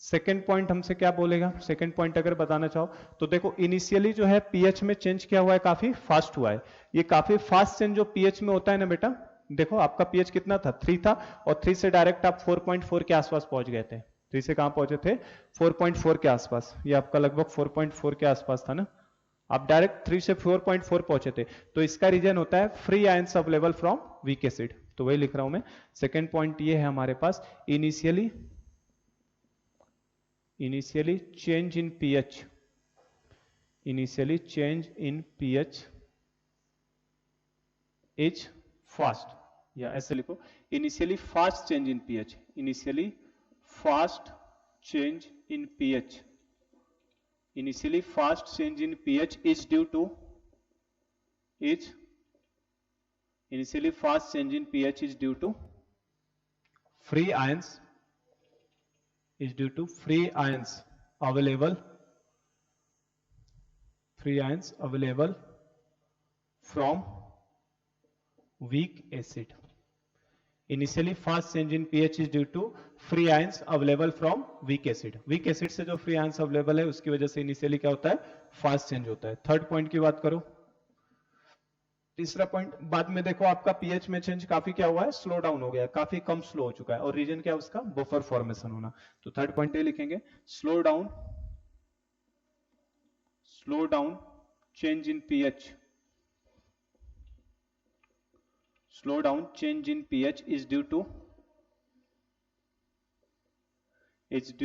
सेकेंड पॉइंट हमसे क्या बोलेगा, सेकेंड पॉइंट अगर बताना चाहो तो देखो इनिशियली जो है पीएच में चेंज क्या हुआ है, काफी फास्ट हुआ है। ये काफी फास्ट चेंज जो पीएच में होता है ना बेटा, देखो आपका पीएच कितना था, 3 था, और 3 से डायरेक्ट आप 4.4 के आसपास पहुंच गए थे। 3 से कहां पहुंचे थे, 4.4 के आसपास। ये आपका लगभग 4.4 के आसपास था ना, आप डायरेक्ट 3 से 4.4 पहुंचे थे। तो इसका रीजन होता है free ions available from weak acid, तो वही लिख रहा हूं मैं। सेकेंड पॉइंट ये है हमारे पास, initially change in pH is fast, या ऐसे लिखो, initially fast change in pH, initially fast change in pH is due to free ions available from weak acid. Initially fast change in pH is due to free ions available from weak acid. weak acid से जो free ions available है उसकी वजह से initially क्या होता है, fast change होता है। थर्ड पॉइंट की बात करो, तीसरा पॉइंट, बाद में देखो आपका पीएच में चेंज काफी क्या हुआ है, स्लो डाउन हो गया, काफी कम स्लो हो चुका है, और रीजन क्या है उसका, बफर फॉर्मेशन होना। तो थर्ड पॉइंट ये लिखेंगे, slow down change in pH is due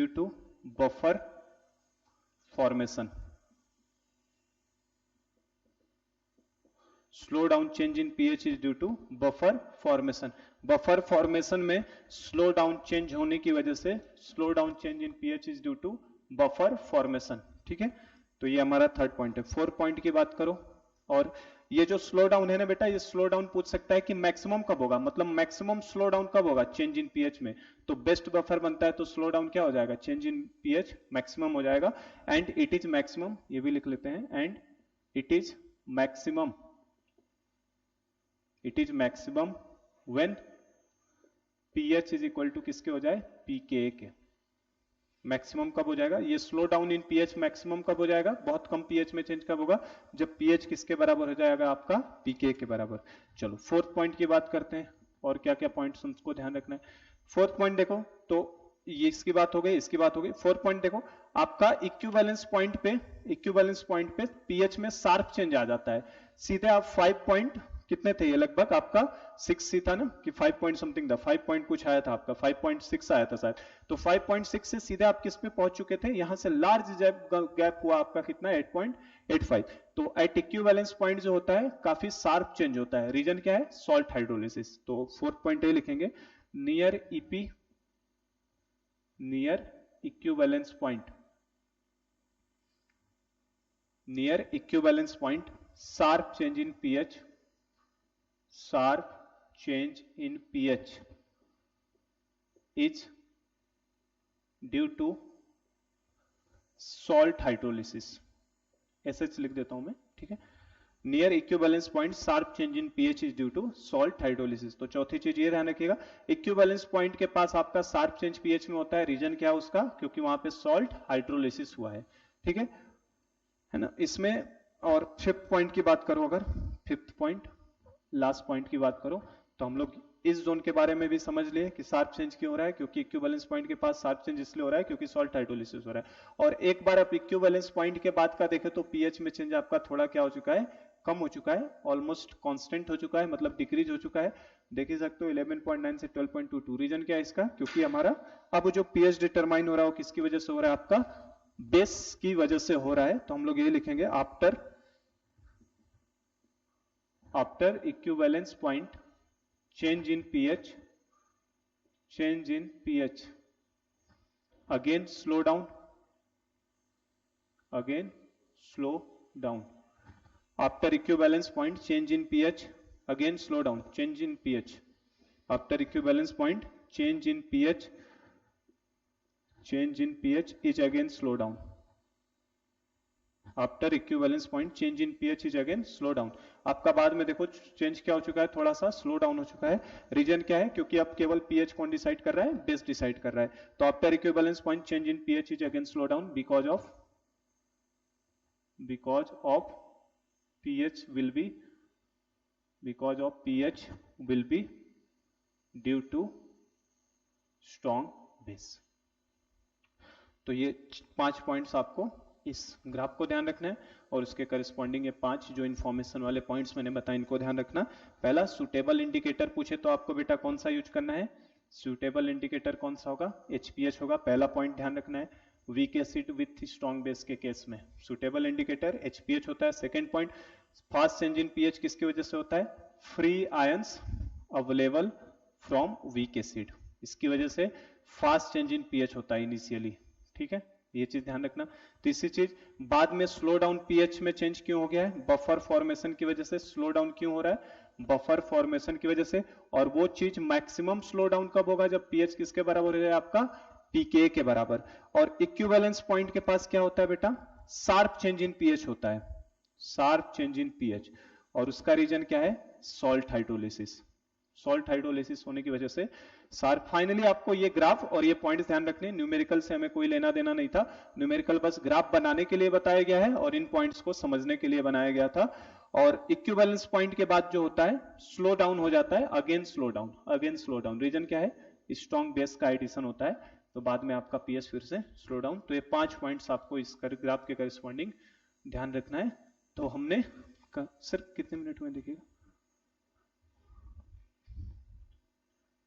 to buffer formation. Slow down change in pH is due to buffer formation. Buffer formation में स्लो डाउन चेंज होने की वजह से slow down change in pH is due to buffer formation, ठीक है। तो ये हमारा थर्ड पॉइंट है। फोर्थ पॉइंट की बात करो, और ये जो स्लो डाउन है ना बेटा, ये स्लो डाउन पूछ सकता है कि मैक्सिमम कब होगा, मतलब मैक्सिमम स्लो डाउन कब होगा चेंज इन पीएच में। तो बेस्ट बफर बनता है तो स्लो डाउन क्या हो जाएगा, चेंज इन पीएच मैक्सिमम हो जाएगा। एंड इट इज मैक्सिमम, ये भी लिख लेते हैं, and it is maximum when pH is equal to किसके हो जाए, पीके के। मैक्सिमम कब हो जाएगा, ये slow down in pH maximum कब हो जाएगा, बहुत कम पीएच में चेंज कब होगा, जब पीएच किसके बराबर हो जाएगा, आपका पीके के बराबर। चलो फोर्थ पॉइंट की बात करते हैं, और क्या क्या पॉइंट्स उसको ध्यान रखना है। फोर्थ पॉइंट देखो, तो ये इसकी बात हो गई, इसकी बात हो गई। फोर्थ पॉइंट देखो, आपका इक्विवेलेंस पॉइंट पे पीएच में शार्प चेंज आ जाता है। सीधे आप 5 पॉइंट कितने थे, ये लगभग आपका 6 ही था ना, कि 5 पॉइंट समथिंग था, 5 पॉइंट कुछ आया था आपका, 5.6 आया था शायद। तो 5.6 से सीधे आप किस पे पहुंच चुके थे, यहां से लार्ज गैप हुआ आपका कितना, 8.85। तो एट इक्विवेलेंस पॉइंट जो होता है काफी शार्प चेंज होता है। रीजन क्या है, सॉल्ट हाइड्रोलिसिस। तो फोर्थ पॉइंट ये लिखेंगे, near equivalence point sharp change in pH is due to salt hydrolysis, ऐसे लिख देता हूं मैं, ठीक है। Near equivalence point sharp change in pH is due to salt hydrolysis. तो चौथी चीज ये ध्यान रखिएगा, इक्विवेलेंस पॉइंट के पास आपका शार्प चेंज पीएच में होता है, रीजन क्या है उसका, क्योंकि वहां पे सॉल्ट हाइड्रोलिसिस हुआ है, ठीक है ना। इसमें और फिफ्थ पॉइंट की बात करो, अगर फिफ्थ पॉइंट लास्ट पॉइंट की बात करो, तो हम लोग इस जोन के बारे में भी समझ लिए कि शार्प चेंज क्यों हो रहा है, क्योंकि इक्विवेलेंस पॉइंट के पास शार्प चेंज इसलिए हो रहा है क्योंकि सॉल्ट हाइड्रोलिसिस हो रहा है। और एक बार आप इक्विवेलेंस पॉइंट के बाद का देखें तो पीएच में चेंज आपका थोड़ा क्या हो चुका है, कम हो चुका है, ऑलमोस्ट कांस्टेंट हो चुका है, मतलब डिक्रीज हो चुका है। देख ही सकते हो 11.9 से 12.22। रीजन क्या है इसका, क्योंकि हमारा अब जो पीएच डिटरमाइन हो रहा है वो किसकी वजह से हो रहा है, आपका बेस की वजह से हो रहा है। तो हम लोग ये लिखेंगे after equivalence point change in pH again slow down after equivalence point change in pH again slow down, change in pH after equivalence point change in pH is again slow down, after equivalence point change in pH is again slow down. आपका बाद में देखो change क्या हो चुका है, थोड़ा सा स्लो डाउन हो चुका है। रीजन क्या है, क्योंकि अब केवल पीएच कौन डिसाइड कर रहा है, बेस डिसाइड कर रहा है। तो after equivalence point change in pH is again slow down because of pH will be due to strong base. तो ये 5 पॉइंट्स आपको इस ग्राफ को ध्यान रखना है, और उसके करस्पॉन्डिंग ये 5 जो इन्फॉर्मेशन वाले पॉइंट्स मैंने बताया इनको ध्यान रखना। पहला सुटेबल इंडिकेटर पूछे तो आपको बेटा कौन सा यूज करना है, सुटेबल इंडिकेटर कौन सा होगा, एचपीएच होगा, पहला पॉइंट ध्यान रखना है। Week acid with strong base के केस में सुटेबल इंडिकेटर एचपीएच होता है। Second point, fast change in pH किसकी वजह से होता है, free ions available from weak acid, इसकी वजह से फास्ट चेंज इन पीएच होता है इनिशियली, ठीक है, ये चीज ध्यान रखना। तीसरी चीज, बाद में स्लो डाउन पीएच में चेंज क्यों हो गया है, बफर फॉर्मेशन की वजह से स्लो डाउन क्यों हो रहा है, बफर फॉर्मेशन की वजह से। और वो चीज मैक्सिमम स्लो डाउन कब होगा, जब पीएच किसके बराबर हो जाए, आपका पीके के बराबर। और इक्विवेलेंस पॉइंट के पास क्या होता है बेटा, शार्प चेंज इन पीएच होता है, शार्प चेंज इन पीएच, और उसका रीजन क्या है, सॉल्ट हाइड्रोलिसिस, सॉल्ट हाइड्रोलिसिस होने की वजह से शार्प। फाइनली आपको ये ग्राफ और ये पॉइंट्स ध्यान रखने, न्यूमेरिकल से हमें कोई लेना देना नहीं था, न्यूमेरिकल बस ग्राफ बनाने के लिए बताया गया है और इन पॉइंट्स को समझने के लिए बनाया गया था। और इक्विवेलेंस पॉइंट के बाद जो होता है स्लो डाउन हो जाता है, अगेन स्लो डाउन, रीजन क्या है, स्ट्रॉन्ग बेस का एडिशन होता है, तो बाद में आपका पीएच फिर से स्लो डाउन। तो ये 5 पॉइंट्स आपको इस ग्राफ के करस्पॉन्डिंग ध्यान रखना है। तो हमने सर कितने मिनट में देखिएगा,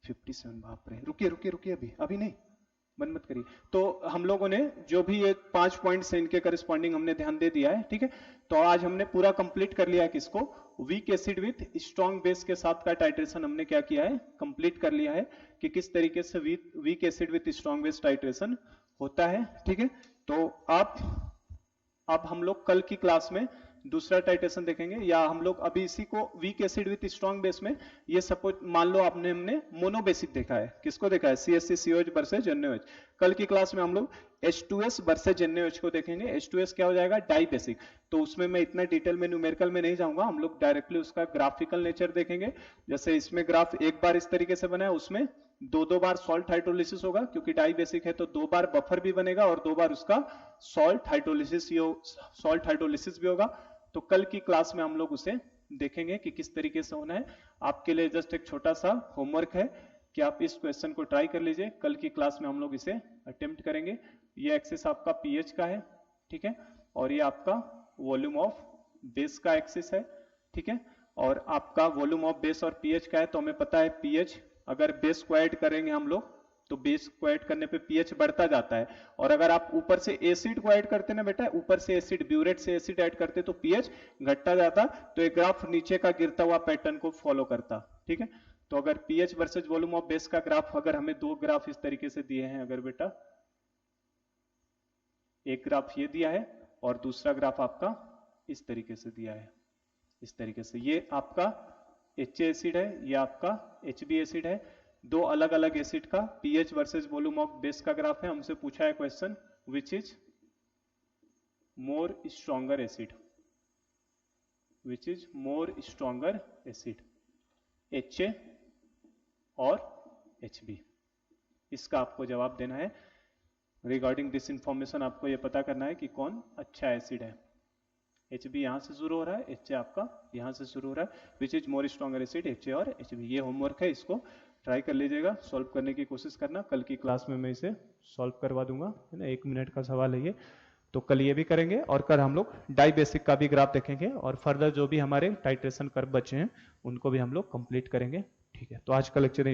57, बाप रे, रुकिए अभी नहीं, बंद मत करिए। तो हम लोगों ने जो भी ये 5 पॉइंट्स हैं इनके करस्पॉन्डिंग हमने ध्यान दे दिया है, ठीक है। तो आज हमने पूरा कंप्लीट कर लिया है किसको, week acid with strong base के साथ का टाइट्रेशन हमने क्या किया है, कंप्लीट कर लिया है कि किस तरीके से week acid with strong base titration होता है, ठीक है। तो अब हम लोग कल की क्लास में दूसरा टाइट्रेशन देखेंगे, या हम लोग अभी इसी को week acid with strong base में, ये सपोज मान लो हमने मोनोबेसिक देखा है, किसको देखा है, CH3COH वर्सेज NaOH। कल की क्लास में हम लोग H2S वर्सेज NaOH को देखेंगे। H2S क्या हो जाएगा, डाई बेसिक। तो उसमें मैं इतना डिटेल में न्यूमेरिकल में नहीं जाऊंगा, हम लोग डायरेक्टली उसका ग्राफिकल नेचर देखेंगे। जैसे इसमें ग्राफ एक बार इस तरीके से बना है, उसमें दो बार सॉल्ट हाइड्रोलिसिस होगा, क्योंकि डाई बेसिक है तो 2 बार बफर भी बनेगा और 2 बार उसका सॉल्ट हाइड्रोलिसिस भी होगा। तो कल की क्लास में हम लोग उसे देखेंगे कि किस तरीके से होना है। आपके लिए जस्ट एक छोटा सा होमवर्क है कि आप इस क्वेश्चन को ट्राई कर लीजिए, कल की क्लास में हम लोग इसे अटेम्प्ट करेंगे। ये एक्सिस आपका पीएच का है, ठीक है, और ये आपका वॉल्यूम ऑफ बेस का एक्सिस है, ठीक है। और आपका वॉल्यूम ऑफ बेस और पीएच का है, तो हमें पता है पीएच, अगर बेस को ऐड करेंगे हम लोग तो बेस को ऐड करने पे पीएच बढ़ता जाता है, और अगर आप ऊपर से एसिड को ऐड करते ना बेटा, ऊपर से एसिड, ब्यूरेट से एसिड ऐड करते तो पीएच घटता जाता। तो एक ग्राफ नीचे का गिरता हुआ पैटर्न को फॉलो करता, ठीक है। तो अगर pH versus volume of base का ग्राफ, अगर हमें 2 ग्राफ इस तरीके से दिए हैं, अगर बेटा एक ग्राफ ये दिया है और दूसरा ग्राफ आपका इस तरीके से दिया है, इस तरीके से, ये आपका HA एसिड है, ये आपका HB एसिड है, दो अलग अलग एसिड का pH versus volume of base का ग्राफ है। हमसे पूछा है question, which is more stronger acid, which is more stronger acid, HA और HB। इसका आपको जवाब देना है। रिगार्डिंग दिस इंफॉर्मेशन आपको ये पता करना है कि कौन अच्छा एसिड है। HB यहां से शुरू हो रहा है, HA आपका यहां से शुरू हो रहा है। Which is more stronger acid, HA और HB। ये होमवर्क है, इसको ट्राई कर लीजिएगा, सॉल्व करने की कोशिश करना। कल की क्लास में मैं इसे सॉल्व करवा दूंगा, है ना। 1 मिनट का सवाल है ये, तो कल ये भी करेंगे और कल हम लोग डाई बेसिक का भी ग्राफ देखेंगे और फर्दर जो भी हमारे टाइट्रेशन कर्व बचे हैं उनको भी हम लोग कंप्लीट करेंगे। ठीक है, तो आज का लेक्चर